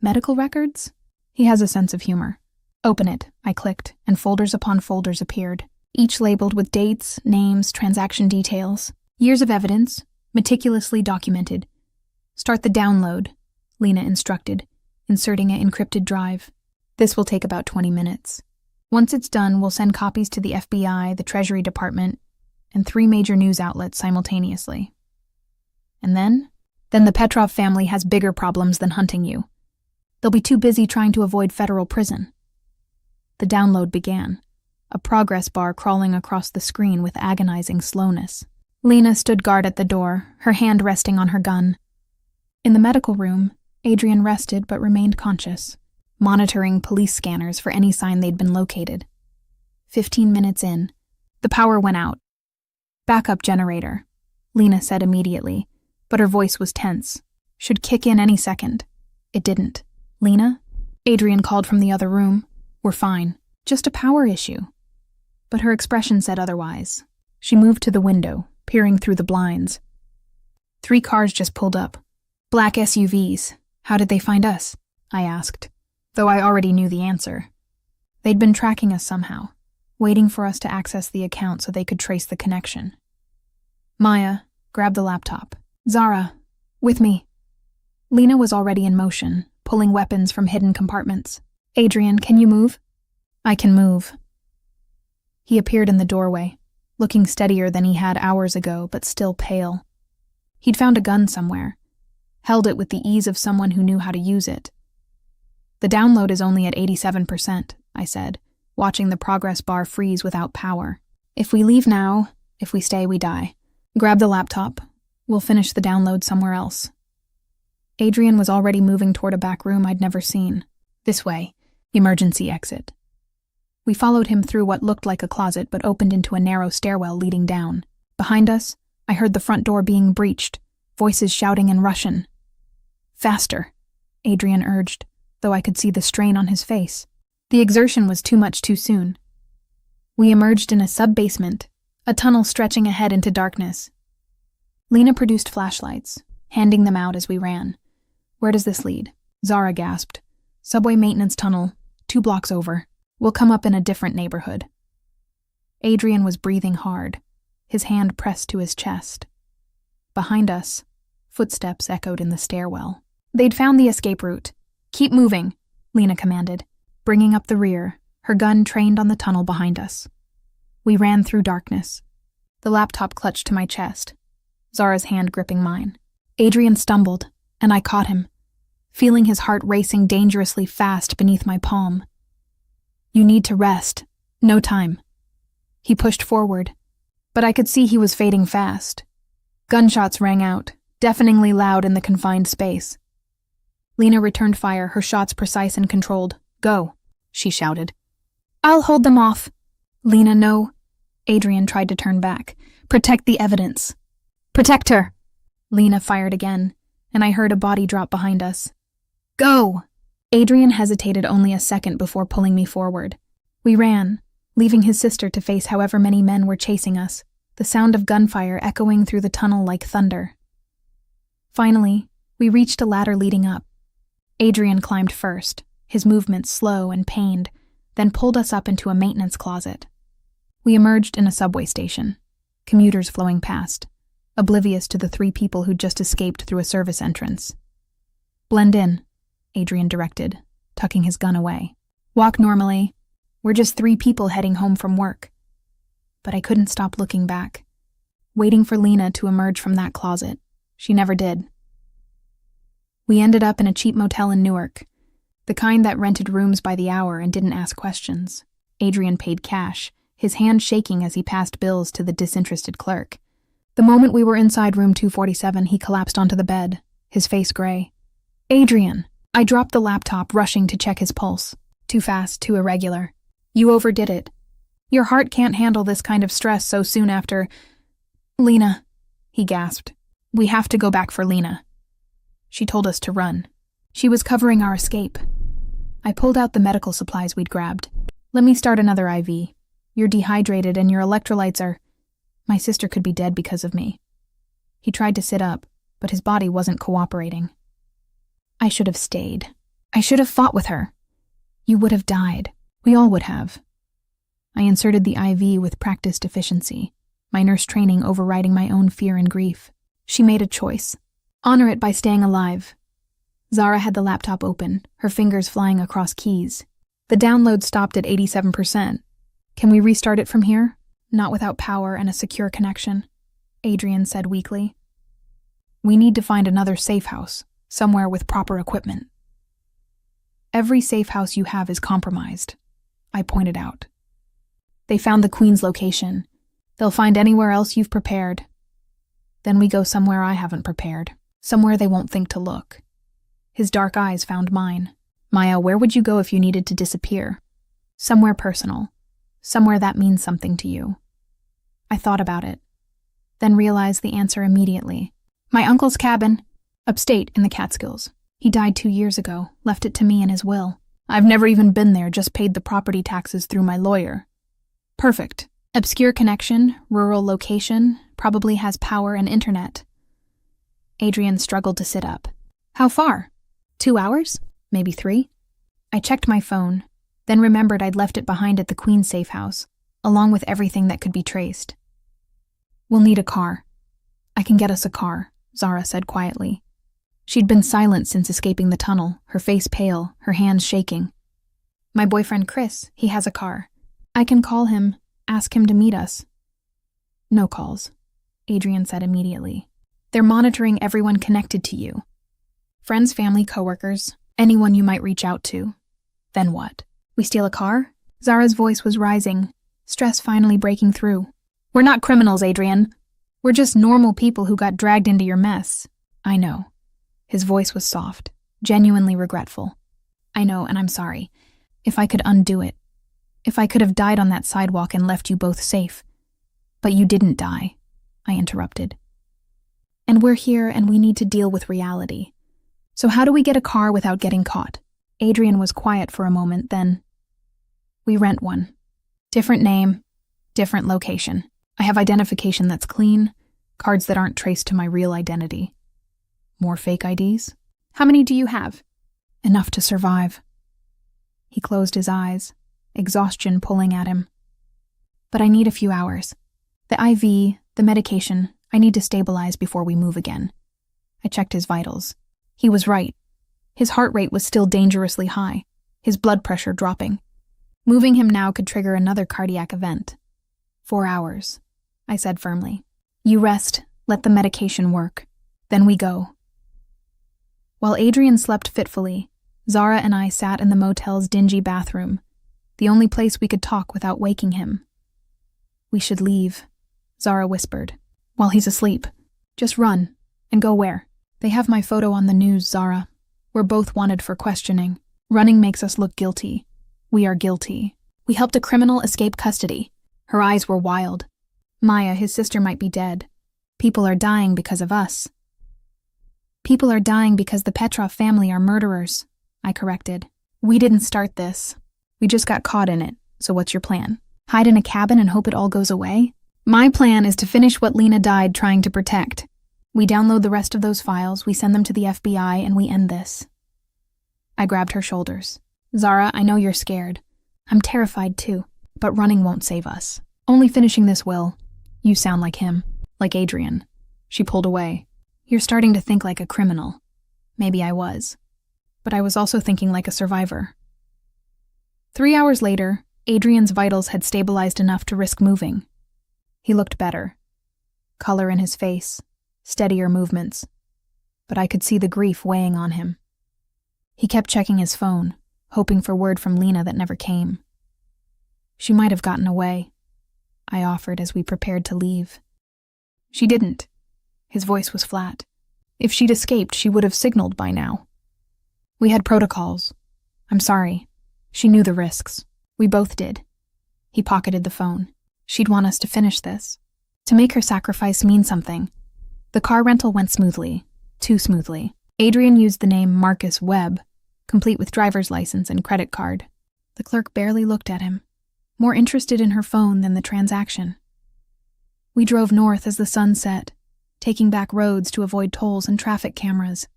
Medical records? He has a sense of humor. Open it, I clicked, and folders upon folders appeared, each labeled with dates, names, transaction details, years of evidence, meticulously documented. Start the download, Lena instructed, inserting an encrypted drive. This will take about 20 minutes. Once it's done, we'll send copies to the FBI, the Treasury Department, and 3 major news outlets simultaneously. And then the Petrov family has bigger problems than hunting you. They'll be too busy trying to avoid federal prison. The download began, a progress bar crawling across the screen with agonizing slowness. Lena stood guard at the door, her hand resting on her gun. In the medical room, Adrian rested but remained conscious, monitoring police scanners for any sign they'd been located. 15 minutes in, the power went out. Backup generator, Lena said immediately, but her voice was tense. Should kick in any second. It didn't. Lena? Adrian called from the other room. We're fine. Just a power issue. But her expression said otherwise. She moved to the window, peering through the blinds. 3 cars just pulled up. Black SUVs. How did they find us? I asked, though I already knew the answer. They'd been tracking us somehow, waiting for us to access the account so they could trace the connection. Maya, grab the laptop. Zara, with me. Lena was already in motion, pulling weapons from hidden compartments. Adrian, can you move? I can move. He appeared in the doorway, looking steadier than he had hours ago, but still pale. He'd found a gun somewhere, held it with the ease of someone who knew how to use it. The download is only at 87%, I said, watching the progress bar freeze without power. If we leave now, if we stay, we die. Grab the laptop. We'll finish the download somewhere else. Adrian was already moving toward a back room I'd never seen. This way. Emergency exit. We followed him through what looked like a closet but opened into a narrow stairwell leading down. Behind us, I heard the front door being breached, voices shouting in Russian. Faster, Adrian urged, though I could see the strain on his face. The exertion was too much too soon. We emerged in a sub-basement, a tunnel stretching ahead into darkness. Lena produced flashlights, handing them out as we ran. Where does this lead? Zara gasped. Subway maintenance tunnel, 2 blocks over. We'll come up in a different neighborhood. Adrian was breathing hard, his hand pressed to his chest. Behind us, footsteps echoed in the stairwell. They'd found the escape route. Keep moving, Lena commanded, bringing up the rear, her gun trained on the tunnel behind us. We ran through darkness. The laptop clutched to my chest, Zara's hand gripping mine. Adrian stumbled, and I caught him, feeling his heart racing dangerously fast beneath my palm. You need to rest. No time. He pushed forward, but I could see he was fading fast. Gunshots rang out, deafeningly loud in the confined space. Lena returned fire, her shots precise and controlled. Go, she shouted. I'll hold them off. Lena, no. Adrian tried to turn back. Protect the evidence. Protect her. Lena fired again, and I heard a body drop behind us. Go! Adrian hesitated only a second before pulling me forward. We ran, leaving his sister to face however many men were chasing us, the sound of gunfire echoing through the tunnel like thunder. Finally, we reached a ladder leading up. Adrian climbed first, his movements slow and pained, then pulled us up into a maintenance closet. We emerged in a subway station, commuters flowing past, oblivious to the 3 people who'd just escaped through a service entrance. Blend in, Adrian directed, tucking his gun away. Walk normally. We're just 3 people heading home from work. But I couldn't stop looking back, waiting for Lena to emerge from that closet. She never did. We ended up in a cheap motel in Newark, the kind that rented rooms by the hour and didn't ask questions. Adrian paid cash, his hand shaking as he passed bills to the disinterested clerk. The moment we were inside room 247, he collapsed onto the bed, his face gray. Adrian! I dropped the laptop, rushing to check his pulse. Too fast, too irregular. You overdid it. Your heart can't handle this kind of stress so soon after... Lena, he gasped. We have to go back for Lena. She told us to run. She was covering our escape. I pulled out the medical supplies we'd grabbed. Let me start another IV. You're dehydrated and your electrolytes are... My sister could be dead because of me. He tried to sit up, but his body wasn't cooperating. I should have stayed. I should have fought with her. You would have died. We all would have. I inserted the IV with practiced efficiency, my nurse training overriding my own fear and grief. She made a choice. Honor it by staying alive. Zara had the laptop open, her fingers flying across keys. The download stopped at 87%. Can we restart it from here? Not without power and a secure connection, Adrian said weakly. We need to find another safe house, somewhere with proper equipment. Every safe house you have is compromised, I pointed out. They found the Queen's location. They'll find anywhere else you've prepared. Then we go somewhere I haven't prepared, somewhere they won't think to look. His dark eyes found mine. Maya, where would you go if you needed to disappear? Somewhere personal. Somewhere that means something to you. I thought about it, then realized the answer immediately. My uncle's cabin, upstate in the Catskills. He died 2 years ago, left it to me in his will. I've never even been there, just paid the property taxes through my lawyer. Perfect. Obscure connection, rural location, probably has power and internet. Adrian struggled to sit up. How far? 2 hours? Maybe 3? I checked my phone, then remembered I'd left it behind at the Queen's safe house, along with everything that could be traced. We'll need a car. I can get us a car, Zara said quietly. She'd been silent since escaping the tunnel, her face pale, her hands shaking. My boyfriend Chris, he has a car. I can call him, ask him to meet us. No calls, Adrian said immediately. They're monitoring everyone connected to you. Friends, family, coworkers, anyone you might reach out to. Then what? We steal a car? Zara's voice was rising, stress finally breaking through. We're not criminals, Adrian. We're just normal people who got dragged into your mess. I know. His voice was soft, genuinely regretful. I know, and I'm sorry. If I could undo it. If I could have died on that sidewalk and left you both safe. But you didn't die, I interrupted. And we're here and we need to deal with reality. So how do we get a car without getting caught? Adrian was quiet for a moment, then... We rent one. Different name, different location. I have identification that's clean, cards that aren't traced to my real identity. More fake IDs? How many do you have? Enough to survive. He closed his eyes, exhaustion pulling at him. But I need a few hours. The IV, the medication, I need to stabilize before we move again. I checked his vitals. He was right. His heart rate was still dangerously high, his blood pressure dropping. Moving him now could trigger another cardiac event. 4 hours, I said firmly. You rest, let the medication work. Then we go. While Adrian slept fitfully, Zara and I sat in the motel's dingy bathroom, the only place we could talk without waking him. We should leave, Zara whispered. While he's asleep. Just run. And go where? They have my photo on the news, Zara. We're both wanted for questioning. Running makes us look guilty. We are guilty. We helped a criminal escape custody. Her eyes were wild. Maya, his sister, might be dead. People are dying because of us. People are dying because the Petrov family are murderers, I corrected. We didn't start this. We just got caught in it. So what's your plan? Hide in a cabin and hope it all goes away? My plan is to finish what Lena died trying to protect. We download the rest of those files, we send them to the FBI, and we end this. I grabbed her shoulders. Zara, I know you're scared. I'm terrified too, but running won't save us. Only finishing this will. You sound like him, like Adrian. She pulled away. You're starting to think like a criminal. Maybe I was. But I was also thinking like a survivor. 3 hours later, Adrian's vitals had stabilized enough to risk moving. He looked better. Color in his face, steadier movements. But I could see the grief weighing on him. He kept checking his phone, hoping for word from Lena that never came. She might have gotten away, I offered as we prepared to leave. She didn't. His voice was flat. If she'd escaped, she would have signaled by now. We had protocols. I'm sorry. She knew the risks. We both did. He pocketed the phone. She'd want us to finish this. To make her sacrifice mean something. The car rental went smoothly. Too smoothly. Adrian used the name Marcus Webb, complete with driver's license and credit card. The clerk barely looked at him, more interested in her phone than the transaction. We drove north as the sun set, taking back roads to avoid tolls and traffic cameras.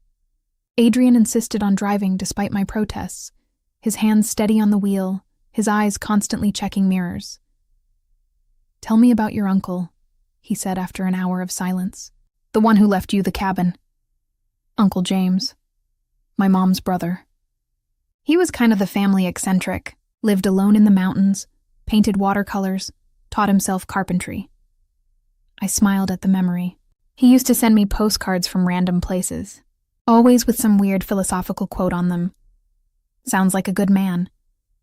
Adrian insisted on driving despite my protests, his hands steady on the wheel, his eyes constantly checking mirrors. Tell me about your uncle, he said after an hour of silence. The one who left you the cabin. Uncle James. My mom's brother. He was kind of the family eccentric, lived alone in the mountains, painted watercolors, taught himself carpentry. I smiled at the memory. He used to send me postcards from random places, always with some weird philosophical quote on them. Sounds like a good man.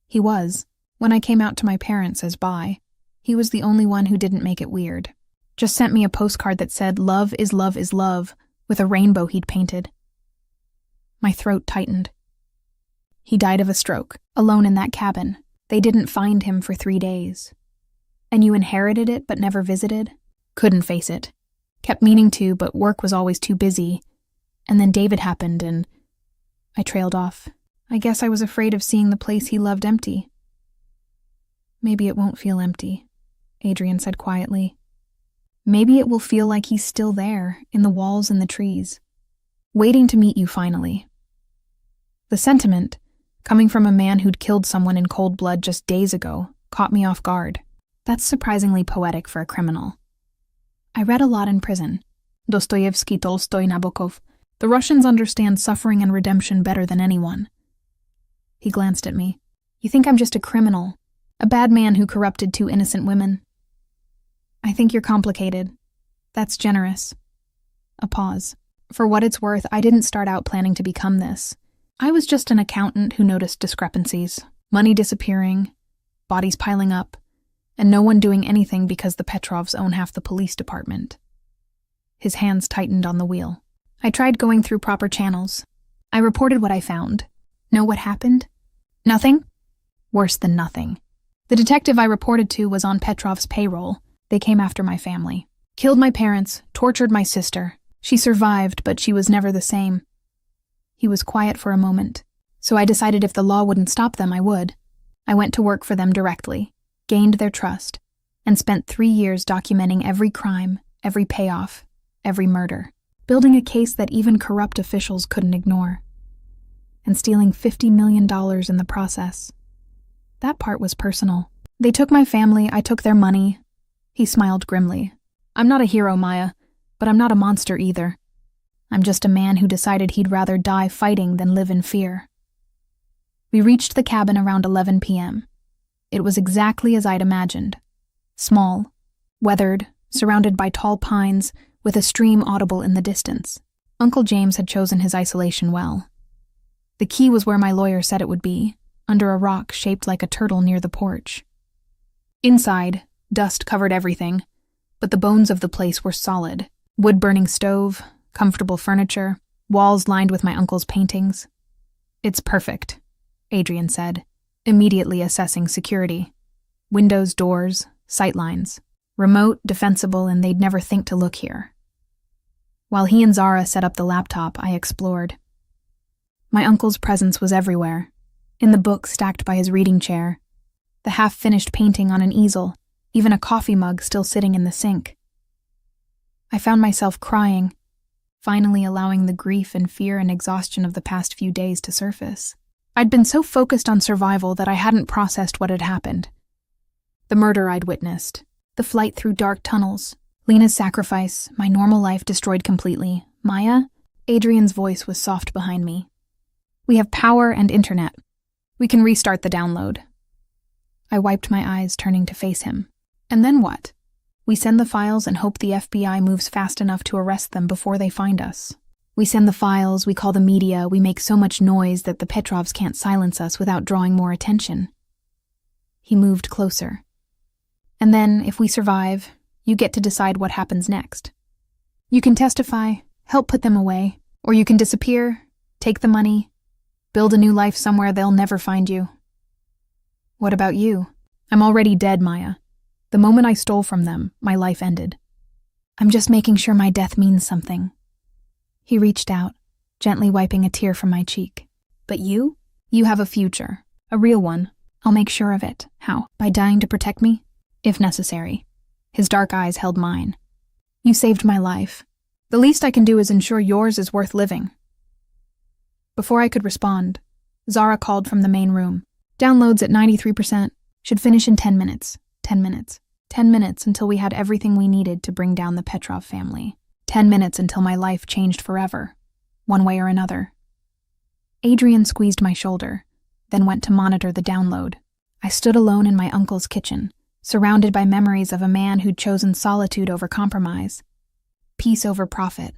He was. When I came out to my parents as bi, he was the only one who didn't make it weird. Just sent me a postcard that said, "Love is love is love," with a rainbow he'd painted. My throat tightened. He died of a stroke, alone in that cabin. They didn't find him for 3 days. And you inherited it but never visited? Couldn't face it. Kept meaning to, but work was always too busy. And then David happened and... I trailed off. I guess I was afraid of seeing the place he loved empty. Maybe it won't feel empty, Adrian said quietly. Maybe it will feel like he's still there, in the walls and the trees, waiting to meet you finally. The sentiment, coming from a man who'd killed someone in cold blood just days ago, caught me off guard. That's surprisingly poetic for a criminal. I read a lot in prison. Dostoevsky, Tolstoy, Nabokov. The Russians understand suffering and redemption better than anyone. He glanced at me. You think I'm just a criminal, a bad man who corrupted 2 innocent women? I think you're complicated. That's generous. A pause. For what it's worth, I didn't start out planning to become this. I was just an accountant who noticed discrepancies, money disappearing, bodies piling up, and no one doing anything because the Petrovs own half the police department. His hands tightened on the wheel. I tried going through proper channels. I reported what I found. Know what happened? Nothing? Worse than nothing. The detective I reported to was on Petrov's payroll. They came after my family. Killed my parents, tortured my sister. She survived, but she was never the same. He was quiet for a moment, so I decided if the law wouldn't stop them, I would. I went to work for them directly, gained their trust, and spent 3 years documenting every crime, every payoff, every murder, building a case that even corrupt officials couldn't ignore, and stealing $50 million in the process. That part was personal. They took my family, I took their money. He smiled grimly. I'm not a hero, Maya, but I'm not a monster either. I'm just a man who decided he'd rather die fighting than live in fear. We reached the cabin around 11 p.m. It was exactly as I'd imagined. Small, weathered, surrounded by tall pines, with a stream audible in the distance. Uncle James had chosen his isolation well. The key was where my lawyer said it would be, under a rock shaped like a turtle near the porch. Inside, dust covered everything, but the bones of the place were solid. Wood-burning stove, comfortable furniture, walls lined with my uncle's paintings. It's perfect, Adrian said, immediately assessing security. Windows, doors, sightlines. Remote, defensible, and they'd never think to look here. While he and Zara set up the laptop, I explored. My uncle's presence was everywhere. In the book stacked by his reading chair, the half-finished painting on an easel, even a coffee mug still sitting in the sink. I found myself crying, finally allowing the grief and fear and exhaustion of the past few days to surface. I'd been so focused on survival that I hadn't processed what had happened. The murder I'd witnessed, the flight through dark tunnels, Lena's sacrifice, my normal life destroyed completely. Maya? Adrian's voice was soft behind me. We have power and internet. We can restart the download. I wiped my eyes, turning to face him. And then what? We send the files and hope the FBI moves fast enough to arrest them before they find us. We send the files, we call the media, we make so much noise that the Petrovs can't silence us without drawing more attention. He moved closer. And then, if we survive, you get to decide what happens next. You can testify, help put them away, or you can disappear, take the money, build a new life somewhere they'll never find you. What about you? I'm already dead, Maya. The moment I stole from them, my life ended. I'm just making sure my death means something. He reached out, gently wiping a tear from my cheek. But you? You have a future. A real one. I'll make sure of it. How? By dying to protect me? If necessary. His dark eyes held mine. You saved my life. The least I can do is ensure yours is worth living. Before I could respond, Zara called from the main room. Downloads at 93%. Should finish in 10 minutes. 10 minutes. 10 minutes until we had everything we needed to bring down the Petrov family. 10 minutes until my life changed forever, one way or another. Adrian squeezed my shoulder, then went to monitor the download. I stood alone in my uncle's kitchen, surrounded by memories of a man who'd chosen solitude over compromise, peace over profit.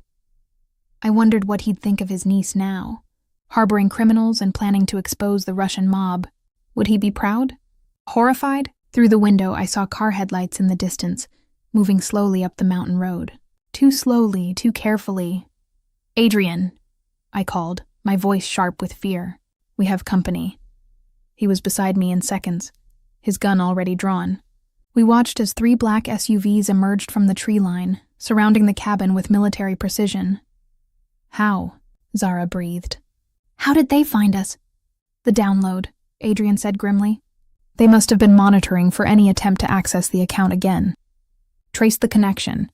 I wondered what he'd think of his niece now, harboring criminals and planning to expose the Russian mob. Would he be proud? Horrified? Through the window, I saw car headlights in the distance, moving slowly up the mountain road. Too slowly, too carefully. Adrian, I called, my voice sharp with fear. We have company. He was beside me in seconds, his gun already drawn. We watched as 3 black SUVs emerged from the tree line, surrounding the cabin with military precision. How? Zara breathed. How did they find us? The download, Adrian said grimly. They must have been monitoring for any attempt to access the account again. Trace the connection.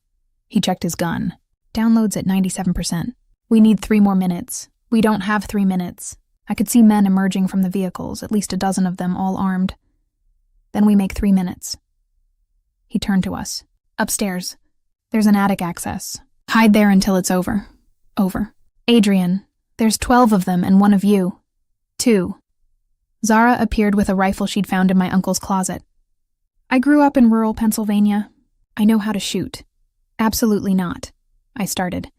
He checked his gun. Downloads at 97%. We need 3 more minutes. We don't have 3 minutes. I could see men emerging from the vehicles, at least a dozen of them, all armed. Then we make 3 minutes. He turned to us. Upstairs. There's an attic access. Hide there until it's over. Over. Adrian, there's 12 of them and 1 of you. 2. Zara appeared with a rifle she'd found in my uncle's closet. I grew up in rural Pennsylvania. I know how to shoot. Absolutely not. I started.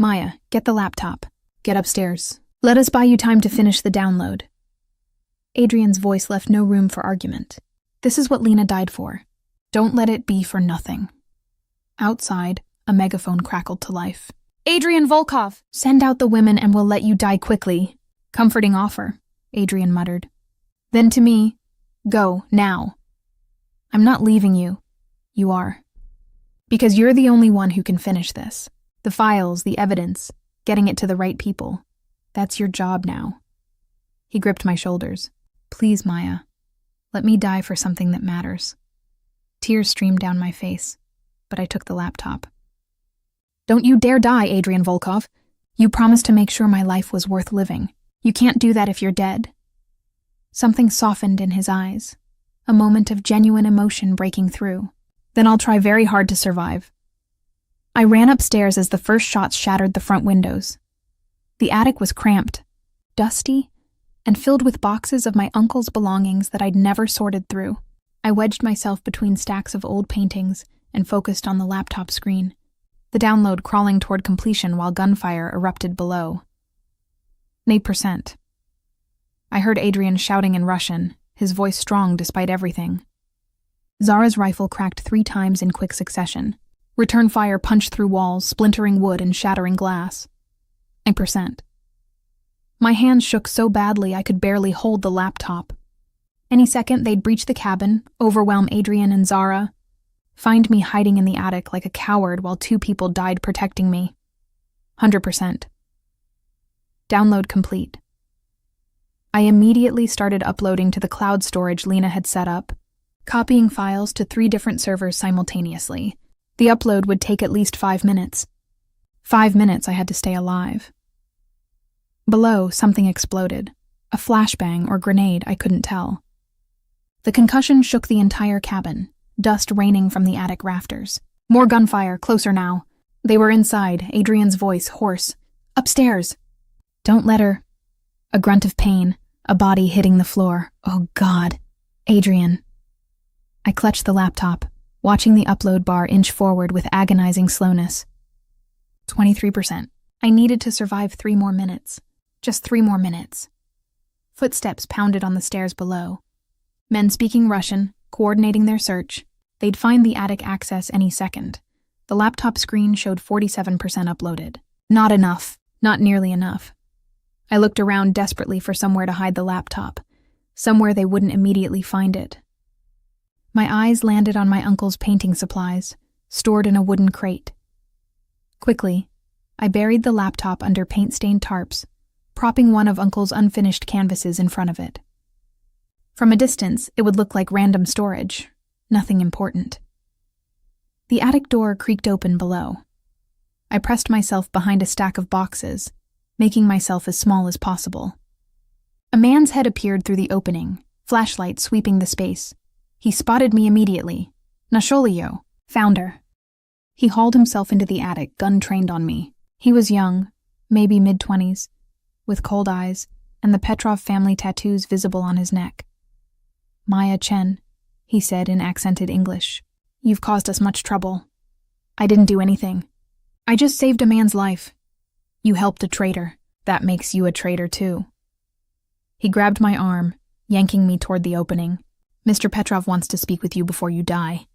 Maya, get the laptop. Get upstairs. Let us buy you time to finish the download. Adrian's voice left no room for argument. This is what Lena died for. Don't let it be for nothing. Outside, a megaphone crackled to life. Adrian Volkov! Send out the women and we'll let you die quickly. Comforting offer, Adrian muttered. Then to me, go, now. I'm not leaving you. You are. Because you're the only one who can finish this. The files, the evidence, getting it to the right people. That's your job now. He gripped my shoulders. Please, Maya. Let me die for something that matters. Tears streamed down my face, but I took the laptop. Don't you dare die, Adrian Volkov. You promised to make sure my life was worth living. You can't do that if you're dead. Something softened in his eyes, a moment of genuine emotion breaking through. Then I'll try very hard to survive. I ran upstairs as the first shots shattered the front windows. The attic was cramped, dusty, and filled with boxes of my uncle's belongings that I'd never sorted through. I wedged myself between stacks of old paintings and focused on the laptop screen, the download crawling toward completion while gunfire erupted below. 8%. I heard Adrian shouting in Russian, his voice strong despite everything. Zara's rifle cracked 3 times in quick succession. Return fire punched through walls, splintering wood and shattering glass. 9%. My hands shook so badly I could barely hold the laptop. Any second they'd breach the cabin, overwhelm Adrian and Zara, find me hiding in the attic like a coward while 2 people died protecting me. 100%. Download complete. I immediately started uploading to the cloud storage Lena had set up, copying files to 3 different servers simultaneously. The upload would take at least 5 minutes. 5 minutes I had to stay alive. Below, something exploded. A flashbang or grenade, I couldn't tell. The concussion shook the entire cabin, dust raining from the attic rafters. More gunfire, closer now. They were inside, Adrian's voice hoarse. Upstairs! Don't let her. A grunt of pain, a body hitting the floor. Oh God. Adrian. I clutched the laptop, watching the upload bar inch forward with agonizing slowness. 23%. I needed to survive 3 more minutes. Just 3 more minutes. Footsteps pounded on the stairs below. Men speaking Russian, coordinating their search. They'd find the attic access any second. The laptop screen showed 47% uploaded. Not enough. Not nearly enough. I looked around desperately for somewhere to hide the laptop, somewhere they wouldn't immediately find it. My eyes landed on my uncle's painting supplies, stored in a wooden crate. Quickly, I buried the laptop under paint-stained tarps, propping one of Uncle's unfinished canvases in front of it. From a distance, it would look like random storage, nothing important. The attic door creaked open below. I pressed myself behind a stack of boxes, making myself as small as possible. A man's head appeared through the opening, flashlight sweeping the space. He spotted me immediately. Nasholio, founder. He hauled himself into the attic, gun trained on me. He was young, maybe mid-20s, with cold eyes and the Petrov family tattoos visible on his neck. Maya Chen, he said in accented English. You've caused us much trouble. I didn't do anything. I just saved a man's life. You helped a traitor. That makes you a traitor too. He grabbed my arm, yanking me toward the opening. Mr. Petrov wants to speak with you before you die.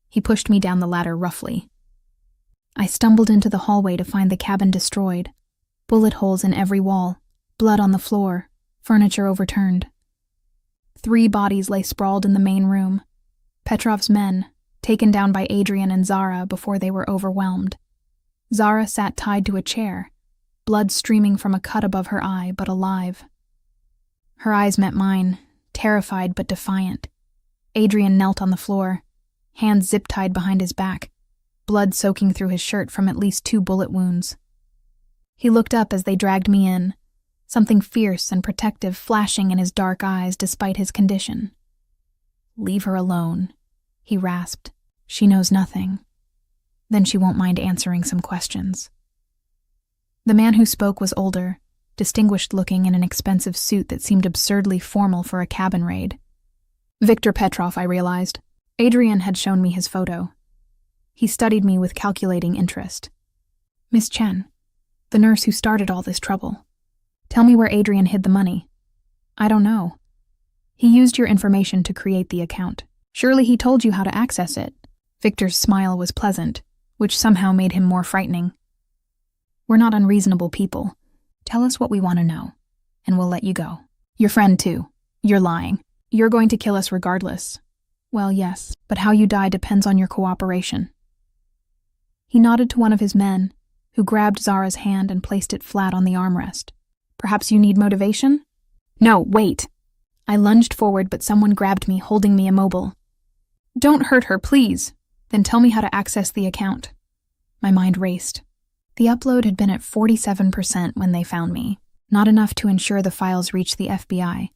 He pushed me down the ladder roughly. I stumbled into the hallway to find the cabin destroyed. Bullet holes in every wall, blood on the floor, furniture overturned. 3 bodies lay sprawled in the main room. Petrov's men, taken down by Adrian and Zara before they were overwhelmed. Zara sat tied to a chair, blood streaming from a cut above her eye, but alive. Her eyes met mine, terrified but defiant. Adrian knelt on the floor, hands zip-tied behind his back, blood soaking through his shirt from at least 2 bullet wounds. He looked up as they dragged me in, something fierce and protective flashing in his dark eyes despite his condition. Leave her alone, he rasped. She knows nothing. Then she won't mind answering some questions. The man who spoke was older, distinguished-looking in an expensive suit that seemed absurdly formal for a cabin raid. Viktor Petrov, I realized. Adrian had shown me his photo. He studied me with calculating interest. Miss Chen, The nurse who started all this trouble. Tell me where Adrian hid the money. I don't know. He used your information to create the account. Surely he told you how to access it. Victor's smile was pleasant, which somehow made him more frightening. We're not unreasonable people. Tell us what we want to know, and we'll let you go. Your friend, too. You're lying. You're going to kill us regardless. Well, yes, but how you die depends on your cooperation. He nodded to one of his men, who grabbed Zara's hand and placed it flat on the armrest. Perhaps you need motivation? No, wait. I lunged forward, but someone grabbed me, holding me immobile. Don't hurt her, please. Then tell me how to access the account. My mind raced. The upload had been at 47% when they found me. Not enough to ensure the files reached the FBI,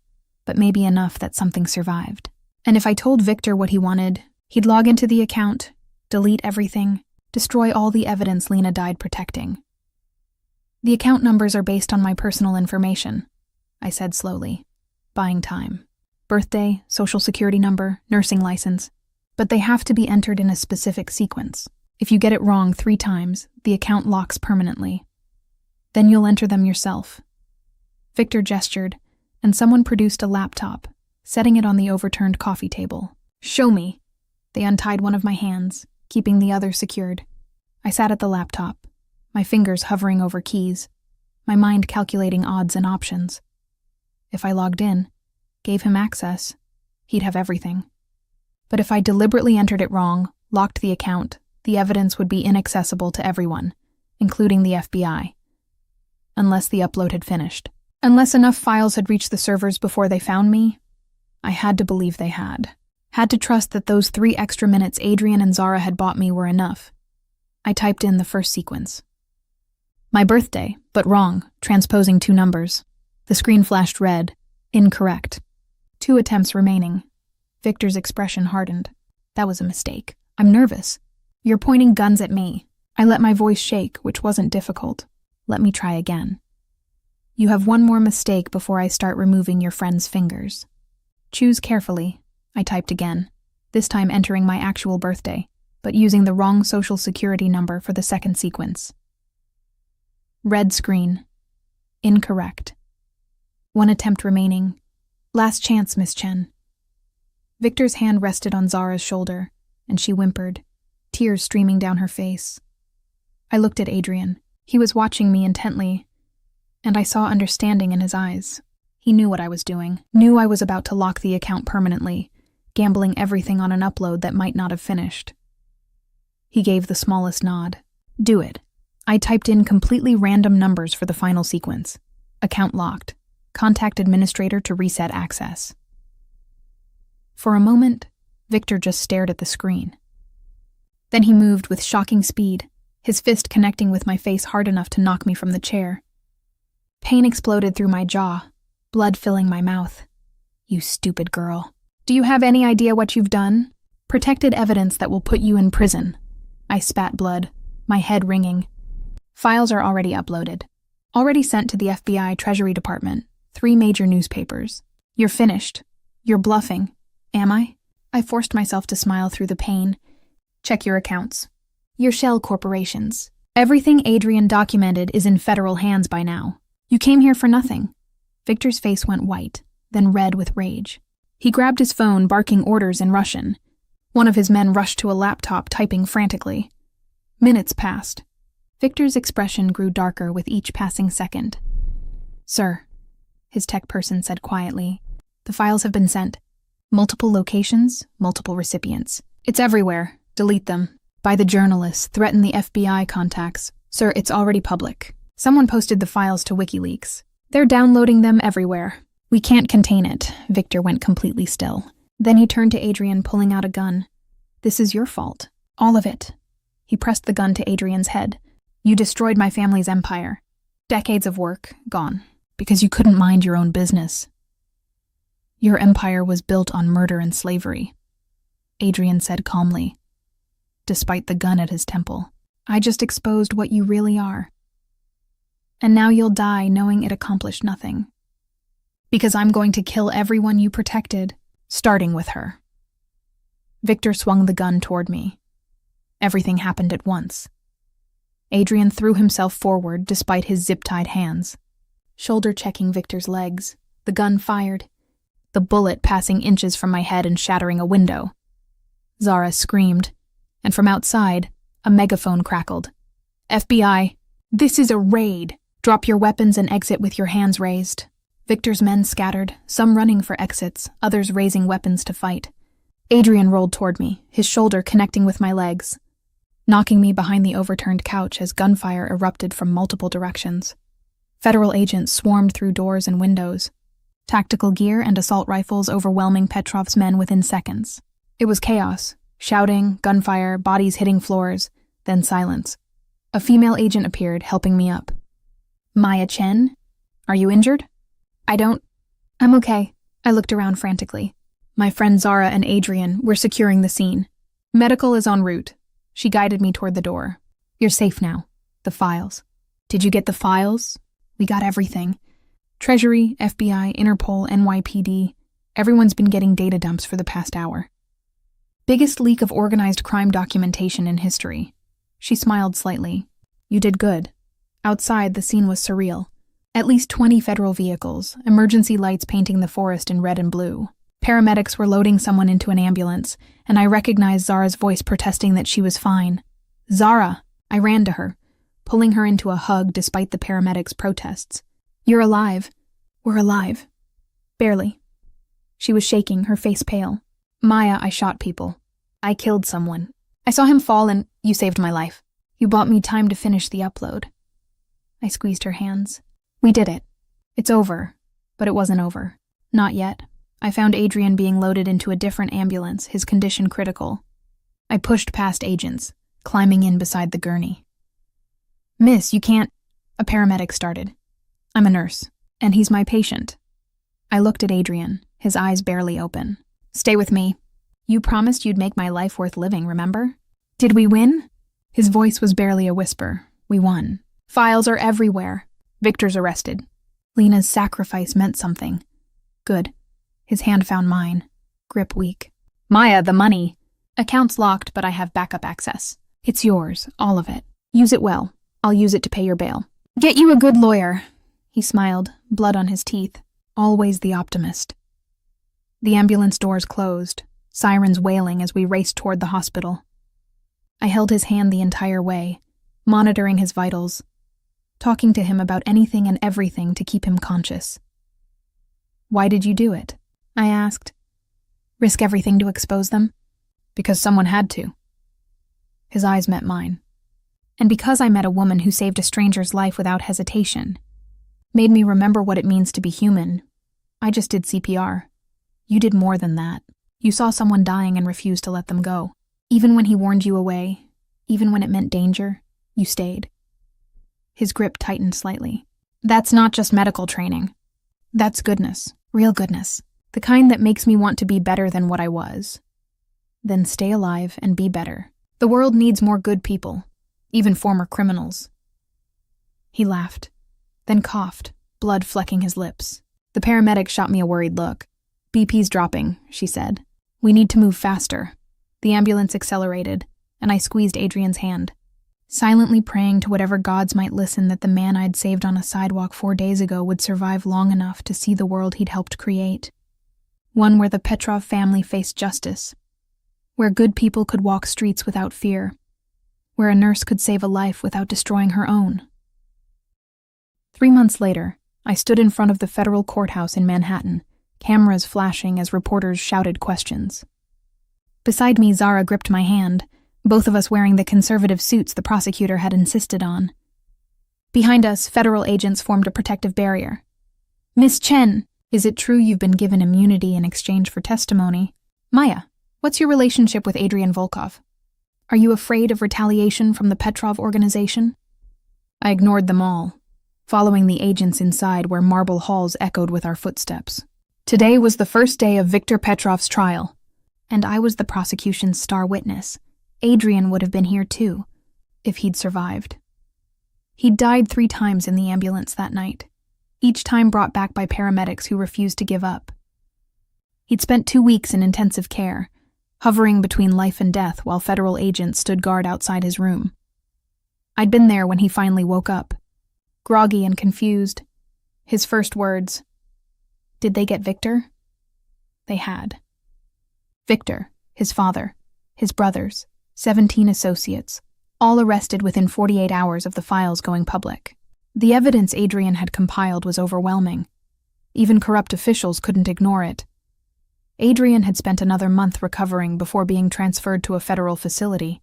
but maybe enough that something survived. And if I told Victor what he wanted, he'd log into the account, delete everything, destroy all the evidence Lena died protecting. The account numbers are based on my personal information, I said slowly, buying time. Birthday, social security number, nursing license. But they have to be entered in a specific sequence. If you get it wrong 3 times, the account locks permanently. Then you'll enter them yourself. Victor gestured, and someone produced a laptop, setting it on the overturned coffee table. Show me. They untied one of my hands, keeping the other secured. I sat at the laptop, my fingers hovering over keys, my mind calculating odds and options. If I logged in, gave him access, he'd have everything. But if I deliberately entered it wrong, locked the account, the evidence would be inaccessible to everyone, including the FBI. Unless the upload had finished. Unless enough files had reached the servers before they found me, I had to believe they had. Had to trust that those 3 extra minutes Adrian and Zara had bought me were enough. I typed in the first sequence. My birthday, but wrong, transposing 2 numbers. The screen flashed red. Incorrect. 2 attempts remaining. Victor's expression hardened. That was a mistake. I'm nervous. You're pointing guns at me. I let my voice shake, which wasn't difficult. Let me try again. You have 1 more mistake before I start removing your friend's fingers. Choose carefully. I typed again, this time entering my actual birthday, but using the wrong social security number for the second sequence. Red screen. Incorrect. 1 attempt remaining. Last chance, Miss Chen. Victor's hand rested on Zara's shoulder, and she whimpered, tears streaming down her face. I looked at Adrian. He was watching me intently, and I saw understanding in his eyes. He knew what I was doing, knew I was about to lock the account permanently, gambling everything on an upload that might not have finished. He gave the smallest nod. Do it. I typed in completely random numbers for the final sequence. Account locked. Contact administrator to reset access. For a moment, Victor just stared at the screen. Then he moved with shocking speed, his fist connecting with my face hard enough to knock me from the chair. Pain exploded through my jaw, blood filling my mouth. You stupid girl. Do you have any idea what you've done? Protected evidence that will put you in prison. I spat blood, my head ringing. Files are already uploaded. Already sent to the FBI Treasury Department, 3 major newspapers. You're finished. You're bluffing. Am I? I forced myself to smile through the pain. Check your accounts. Your shell corporations. Everything Adrian documented is in federal hands by now. You came here for nothing. Victor's face went white, then red with rage. He grabbed his phone, barking orders in Russian. One of his men rushed to a laptop, typing frantically. Minutes passed. Victor's expression grew darker with each passing second. Sir, his tech person said quietly, the files have been sent. Multiple locations, multiple recipients. It's everywhere. Delete them. By the journalists, threaten the FBI contacts. Sir, it's already public. Someone posted the files to WikiLeaks. They're downloading them everywhere. We can't contain it. Victor went completely still. Then he turned to Adrian, pulling out a gun. This is your fault. All of it. He pressed the gun to Adrian's head. You destroyed my family's empire. Decades of work, gone. Because you couldn't mind your own business. Your empire was built on murder and slavery, Adrian said calmly, despite the gun at his temple. I just exposed what you really are. And now you'll die knowing it accomplished nothing. Because I'm going to kill everyone you protected, starting with her. Victor swung the gun toward me. Everything happened at once. Adrian threw himself forward despite his zip-tied hands. Shoulder-checking Victor's legs, the gun fired, the bullet passing inches from my head and shattering a window. Zara screamed, and from outside, a megaphone crackled. FBI, this is a raid. Drop your weapons and exit with your hands raised. Victor's men scattered, some running for exits, others raising weapons to fight. Adrian rolled toward me, his shoulder connecting with my legs, knocking me behind the overturned couch as gunfire erupted from multiple directions. Federal agents swarmed through doors and windows, tactical gear and assault rifles overwhelming Petrov's men within seconds. It was chaos, shouting, gunfire, bodies hitting floors, then silence. A female agent appeared, helping me up. Maya Chen? Are you injured? I'm okay. I looked around frantically. My friend Zara and Adrian were securing the scene. Medical is en route. She guided me toward the door. You're safe now. The files. Did you get the files? We got everything. Treasury, FBI, Interpol, NYPD. Everyone's been getting data dumps for the past hour. Biggest leak of organized crime documentation in history. She smiled slightly. You did good. Outside, the scene was surreal. At least 20 federal vehicles, emergency lights painting the forest in red and blue. Paramedics were loading someone into an ambulance, and I recognized Zara's voice protesting that she was fine. Zara! I ran to her, pulling her into a hug despite the paramedics' protests. You're alive. We're alive. Barely. She was shaking, her face pale. Maya, I shot people. I killed someone. I saw him fall and you saved my life. You bought me time to finish the upload. I squeezed her hands. We did it. It's over. But it wasn't over. Not yet. I found Adrian being loaded into a different ambulance, his condition critical. I pushed past agents, climbing in beside the gurney. Miss, you can't... A paramedic started. I'm a nurse, and he's my patient. I looked at Adrian, his eyes barely open. Stay with me. You promised you'd make my life worth living, remember? Did we win? His voice was barely a whisper. We won. Files are everywhere. Victor's arrested. Lena's sacrifice meant something. Good. His hand found mine. Grip weak. Maya, the money. Account's locked, but I have backup access. It's yours, all of it. Use it well. I'll use it to pay your bail. Get you a good lawyer. He smiled, blood on his teeth. Always the optimist. The ambulance doors closed, sirens wailing as we raced toward the hospital. I held his hand the entire way, monitoring his vitals, talking to him about anything and everything to keep him conscious. Why did you do it? I asked. Risk everything to expose them? Because someone had to. His eyes met mine. And because I met a woman who saved a stranger's life without hesitation, made me remember what it means to be human. I just did CPR. You did more than that. You saw someone dying and refused to let them go. Even when he warned you away, even when it meant danger, you stayed. His grip tightened slightly. That's not just medical training. That's goodness, real goodness. The kind that makes me want to be better than what I was. Then stay alive and be better. The world needs more good people, even former criminals. He laughed, then coughed, blood flecking his lips. The paramedic shot me a worried look. BP's dropping, she said. We need to move faster. The ambulance accelerated, and I squeezed Adrian's hand, silently praying to whatever gods might listen that the man I'd saved on a sidewalk 4 days ago would survive long enough to see the world he'd helped create. One where the Petrov family faced justice, where good people could walk streets without fear, where a nurse could save a life without destroying her own. 3 months later, I stood in front of the federal courthouse in Manhattan, cameras flashing as reporters shouted questions. Beside me, Zara gripped my hand, both of us wearing the conservative suits the prosecutor had insisted on. Behind us, federal agents formed a protective barrier. Miss Chen, is it true you've been given immunity in exchange for testimony? Maya, what's your relationship with Adrian Volkov? Are you afraid of retaliation from the Petrov organization? I ignored them all, following the agents inside where marble halls echoed with our footsteps. Today was the first day of Viktor Petrov's trial, and I was the prosecution's star witness. Adrian would have been here too, if he'd survived. He'd died 3 times in the ambulance that night, each time brought back by paramedics who refused to give up. He'd spent 2 weeks in intensive care, hovering between life and death while federal agents stood guard outside his room. I'd been there when he finally woke up, groggy and confused. His first words, "Did they get Victor?" They had. Victor, his father, his brothers, 17 associates, all arrested within 48 hours of the files going public. The evidence Adrian had compiled was overwhelming. Even corrupt officials couldn't ignore it. Adrian had spent another month recovering before being transferred to a federal facility.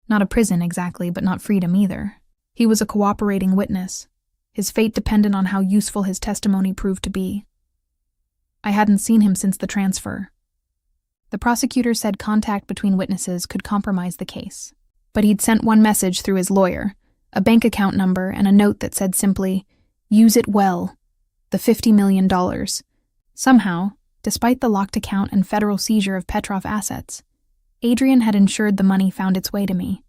Not a prison exactly, but not freedom either. He was a cooperating witness. His fate depended on how useful his testimony proved to be. I hadn't seen him since the transfer. The prosecutor said contact between witnesses could compromise the case. But he'd sent one message through his lawyer, a bank account number and a note that said simply, "Use it well. The $50 million. Somehow, despite the locked account and federal seizure of Petrov assets, Adrian had ensured the money found its way to me.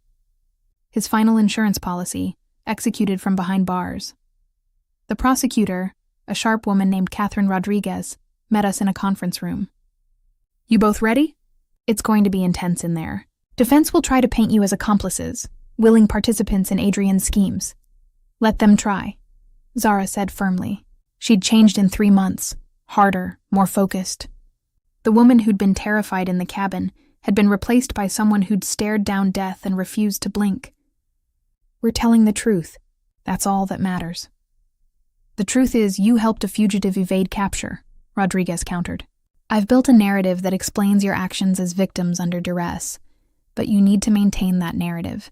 His final insurance policy, executed from behind bars. The prosecutor, a sharp woman named Catherine Rodriguez, met us in a conference room. "You both ready? It's going to be intense in there. Defense will try to paint you as accomplices, willing participants in Adrian's schemes. Let them try," Zara said firmly. She'd changed in 3 months, harder, more focused. The woman who'd been terrified in the cabin had been replaced by someone who'd stared down death and refused to blink. "We're telling the truth. That's all that matters." "The truth is, you helped a fugitive evade capture," Rodriguez countered. "I've built a narrative that explains your actions as victims under duress, but you need to maintain that narrative.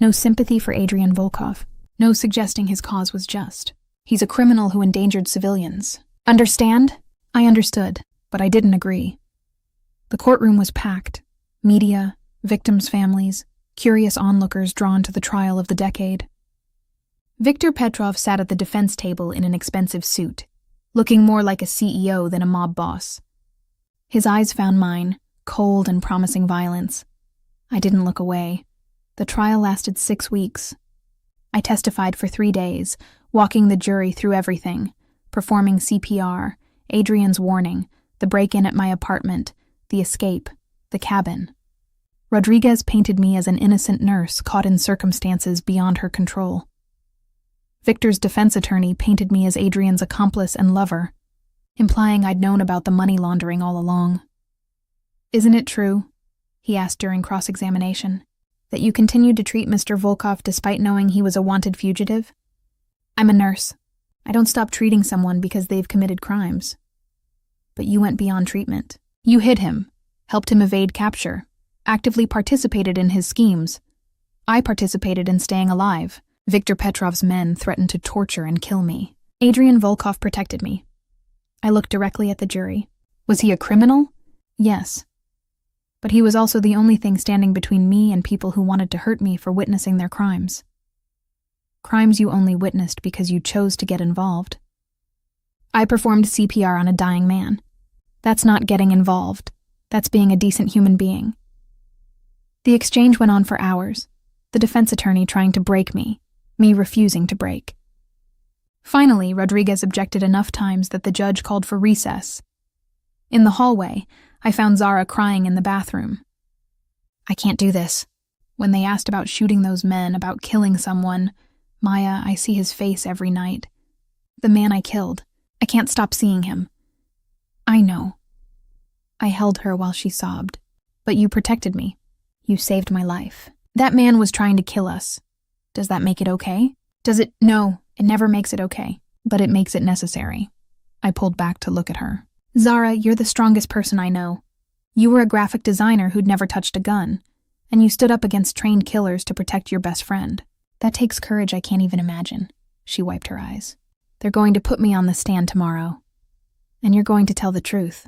No sympathy for Adrian Volkov. No suggesting his cause was just. He's a criminal who endangered civilians. Understand?" I understood, but I didn't agree. The courtroom was packed. Media, victims' families, curious onlookers drawn to the trial of the decade. Viktor Petrov sat at the defense table in an expensive suit, looking more like a CEO than a mob boss. His eyes found mine, cold and promising violence. I didn't look away. The trial lasted 6 weeks. I testified for 3 days, walking the jury through everything, performing CPR, Adrian's warning, the break-in at my apartment, the escape, the cabin. Rodriguez painted me as an innocent nurse caught in circumstances beyond her control. Victor's defense attorney painted me as Adrian's accomplice and lover, implying I'd known about the money laundering all along. "Isn't it true," he asked during cross-examination, "that you continued to treat Mr. Volkov despite knowing he was a wanted fugitive?" "I'm a nurse. I don't stop treating someone because they've committed crimes." "But you went beyond treatment. You hid him, helped him evade capture, actively participated in his schemes. I participated in staying alive. Viktor Petrov's men threatened to torture and kill me. Adrian Volkov protected me." I looked directly at the jury. "Was he a criminal?" "Yes. But he was also the only thing standing between me and people who wanted to hurt me for witnessing their crimes. Crimes you only witnessed because you chose to get involved. I performed CPR on a dying man. That's not getting involved. That's being a decent human being." The exchange went on for hours, the defense attorney trying to break me refusing to break. Finally, Rodriguez objected enough times that the judge called for recess. In the hallway, I found Zara crying in the bathroom. "I can't do this." When they asked about shooting those men, about killing someone, "Maya, I see his face every night. The man I killed. I can't stop seeing him." "I know." I held her while she sobbed. "But you protected me. You saved my life. That man was trying to kill us. Does that make it okay? Does it? No, it never makes it okay. But it makes it necessary." I pulled back to look at her. "Zara, you're the strongest person I know. You were a graphic designer who'd never touched a gun, and you stood up against trained killers to protect your best friend. That takes courage I can't even imagine." She wiped her eyes. "They're going to put me on the stand tomorrow. And you're going to tell the truth.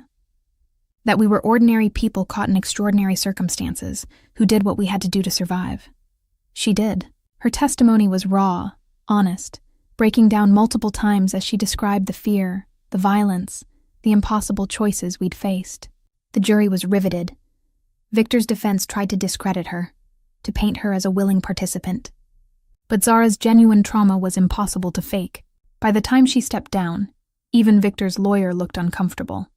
That we were ordinary people caught in extraordinary circumstances, who did what we had to do to survive." She did. Her testimony was raw, honest, breaking down multiple times as she described the fear, the violence, the impossible choices we'd faced. The jury was riveted. Victor's defense tried to discredit her, to paint her as a willing participant. But Zara's genuine trauma was impossible to fake. By the time she stepped down, even Victor's lawyer looked uncomfortable.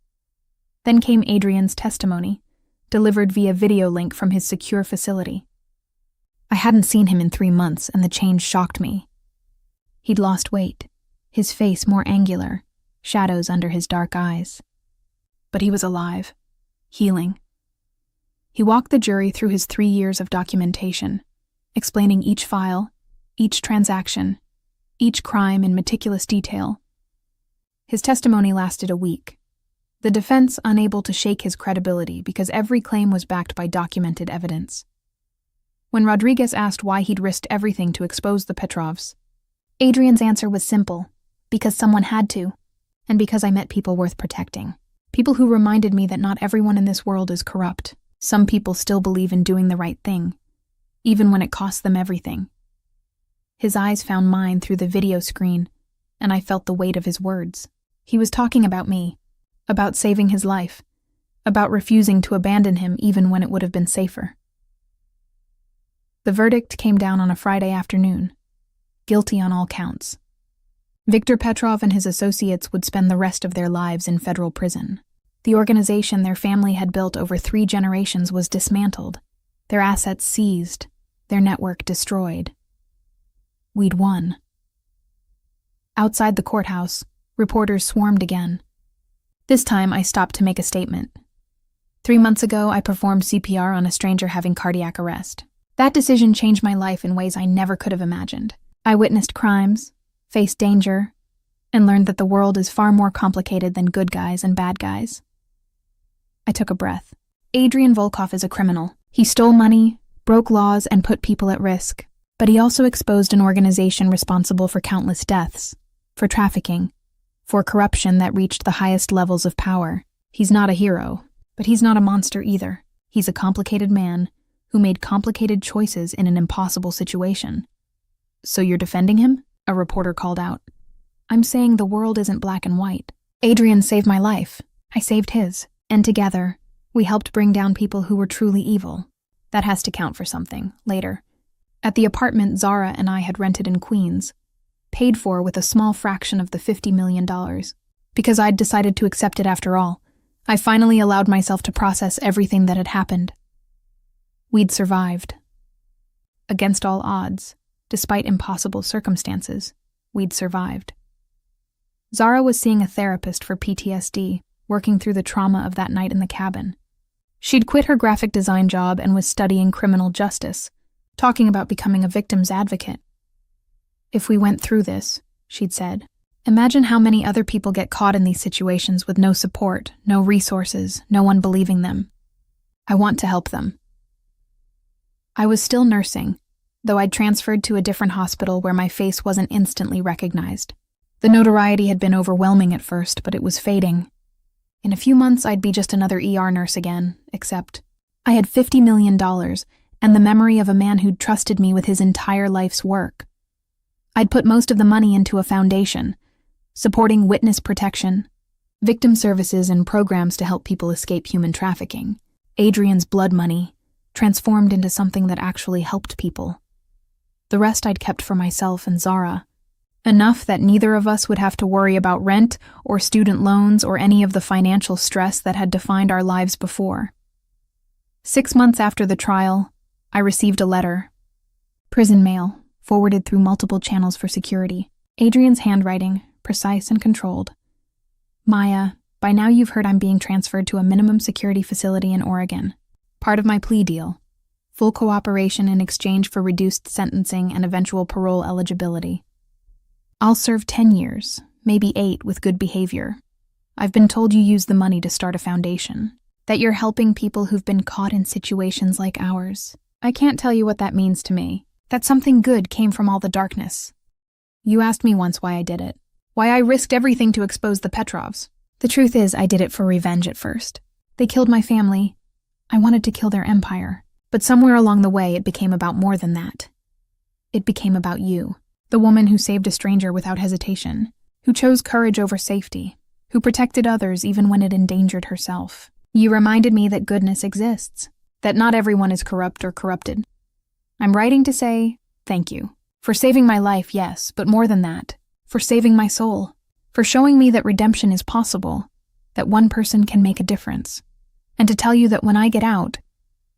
Then came Adrian's testimony, delivered via video link from his secure facility. I hadn't seen him in 3 months, and the change shocked me. He'd lost weight, his face more angular, shadows under his dark eyes. But he was alive, healing. He walked the jury through his 3 years of documentation, explaining each file, each transaction, each crime in meticulous detail. His testimony lasted a week, the defense unable to shake his credibility because every claim was backed by documented evidence. When Rodriguez asked why he'd risked everything to expose the Petrovs, Adrian's answer was simple: because someone had to, and because I met people worth protecting. People who reminded me that not everyone in this world is corrupt. Some people still believe in doing the right thing, even when it costs them everything. His eyes found mine through the video screen, and I felt the weight of his words. He was talking about me, about saving his life, about refusing to abandon him even when it would have been safer. The verdict came down on a Friday afternoon. Guilty on all counts. Viktor Petrov and his associates would spend the rest of their lives in federal prison. The organization their family had built over 3 generations was dismantled, their assets seized, their network destroyed. We'd won. Outside the courthouse, reporters swarmed again. This time, I stopped to make a statement. 3 months ago, I performed CPR on a stranger having cardiac arrest. That decision changed my life in ways I never could have imagined. I witnessed crimes, faced danger, and learned that the world is far more complicated than good guys and bad guys. I took a breath. Adrian Volkov is a criminal. He stole money, broke laws, and put people at risk. But he also exposed an organization responsible for countless deaths, for trafficking, for corruption that reached the highest levels of power. He's not a hero, but he's not a monster either. He's a complicated man who made complicated choices in an impossible situation. So you're defending him? A reporter called out. I'm saying the world isn't black and white. Adrian saved my life. I saved his. And together, we helped bring down people who were truly evil. That has to count for something, later. At the apartment Zara and I had rented in Queens, paid for with a small fraction of the $50 million. Because I'd decided to accept it after all, I finally allowed myself to process everything that had happened. We'd survived. Against all odds, despite impossible circumstances, we'd survived. Zara was seeing a therapist for PTSD, working through the trauma of that night in the cabin. She'd quit her graphic design job and was studying criminal justice, talking about becoming a victim's advocate. If we went through this, she'd said, imagine how many other people get caught in these situations with no support, no resources, no one believing them. I want to help them. I was still nursing, though I'd transferred to a different hospital where my face wasn't instantly recognized. The notoriety had been overwhelming at first, but it was fading. In a few months, I'd be just another ER nurse again, except I had $50 million and the memory of a man who'd trusted me with his entire life's work. I'd put most of the money into a foundation, supporting witness protection, victim services, and programs to help people escape human trafficking. Adrian's blood money transformed into something that actually helped people. The rest I'd kept for myself and Zara. Enough that neither of us would have to worry about rent or student loans or any of the financial stress that had defined our lives before. 6 months after the trial, I received a letter. Prison mail, forwarded through multiple channels for security. Adrian's handwriting, precise and controlled. Maya, by now you've heard I'm being transferred to a minimum security facility in Oregon. Part of my plea deal. Full cooperation in exchange for reduced sentencing and eventual parole eligibility. I'll serve 10 years, maybe 8 with good behavior. I've been told you use the money to start a foundation, that you're helping people who've been caught in situations like ours. I can't tell you what that means to me, that something good came from all the darkness. You asked me once why I did it, why I risked everything to expose the Petrovs. The truth is, I did it for revenge at first. They killed my family. I wanted to kill their empire. But somewhere along the way, it became about more than that. It became about you. The woman who saved a stranger without hesitation, who chose courage over safety, who protected others even when it endangered herself. You reminded me that goodness exists, that not everyone is corrupt or corrupted. I'm writing to say thank you. For saving my life, yes, but more than that, for saving my soul, for showing me that redemption is possible, that one person can make a difference, and to tell you that when I get out,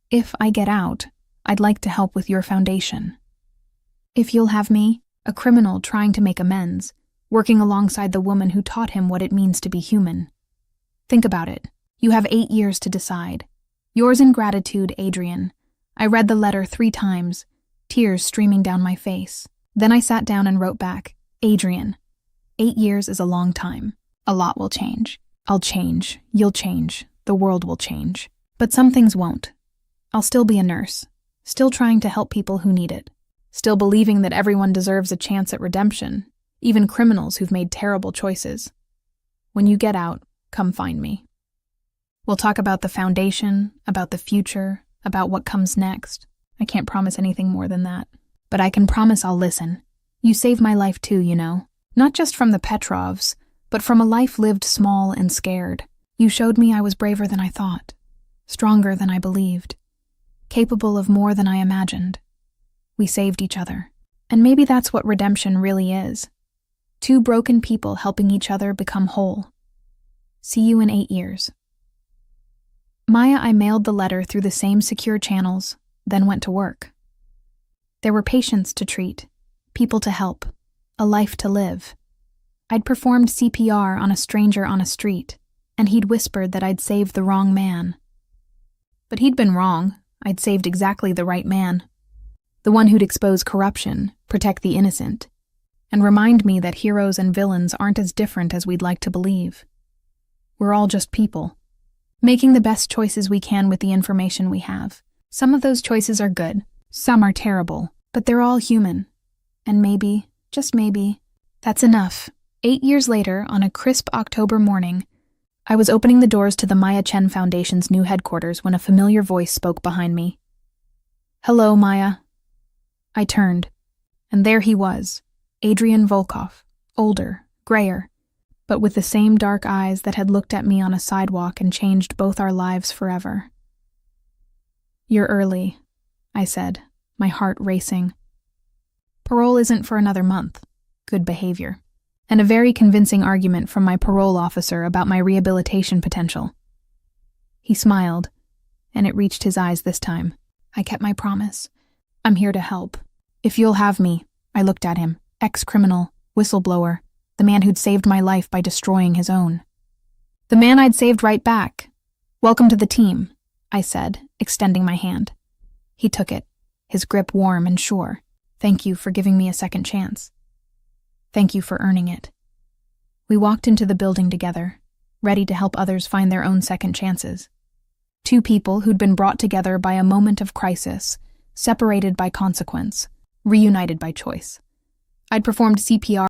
if I get out, I'd like to help with your foundation. If you'll have me, a criminal trying to make amends, working alongside the woman who taught him what it means to be human. Think about it. You have 8 years to decide. Yours in gratitude, Adrian. I read the letter 3 times, tears streaming down my face. Then I sat down and wrote back, Adrian, 8 years is a long time. A lot will change. I'll change. You'll change. The world will change. But some things won't. I'll still be a nurse, still trying to help people who need it, still believing that everyone deserves a chance at redemption, even criminals who've made terrible choices. When you get out, come find me. We'll talk about the foundation, about the future, about what comes next. I can't promise anything more than that. But I can promise I'll listen. You saved my life too, you know. Not just from the Petrovs, but from a life lived small and scared. You showed me I was braver than I thought, stronger than I believed, capable of more than I imagined. We saved each other. And maybe that's what redemption really is. 2 broken people helping each other become whole. See you in 8 years. Maya, I mailed the letter through the same secure channels, then went to work. There were patients to treat, people to help, a life to live. I'd performed CPR on a stranger on a street, and he'd whispered that I'd saved the wrong man. But he'd been wrong. I'd saved exactly the right man. The one who'd expose corruption, protect the innocent, and remind me that heroes and villains aren't as different as we'd like to believe. We're all just people, making the best choices we can with the information we have. Some of those choices are good, some are terrible, but they're all human. And maybe, just maybe, that's enough. 8 years later, on a crisp October morning, I was opening the doors to the Maya Chen Foundation's new headquarters when a familiar voice spoke behind me. Hello, Maya. I turned, and there he was, Adrian Volkov, older, grayer, but with the same dark eyes that had looked at me on a sidewalk and changed both our lives forever. You're early, I said, my heart racing. Parole isn't for another month. Good behavior. And a very convincing argument from my parole officer about my rehabilitation potential. He smiled, and it reached his eyes this time. I kept my promise. I'm here to help. If you'll have me, I looked at him, ex-criminal, whistleblower, the man who'd saved my life by destroying his own. The man I'd saved right back. Welcome to the team, I said, extending my hand. He took it, his grip warm and sure. Thank you for giving me a second chance. Thank you for earning it. We walked into the building together, ready to help others find their own second chances. 2 people who'd been brought together by a moment of crisis, separated by consequence, reunited by choice. I'd performed CPR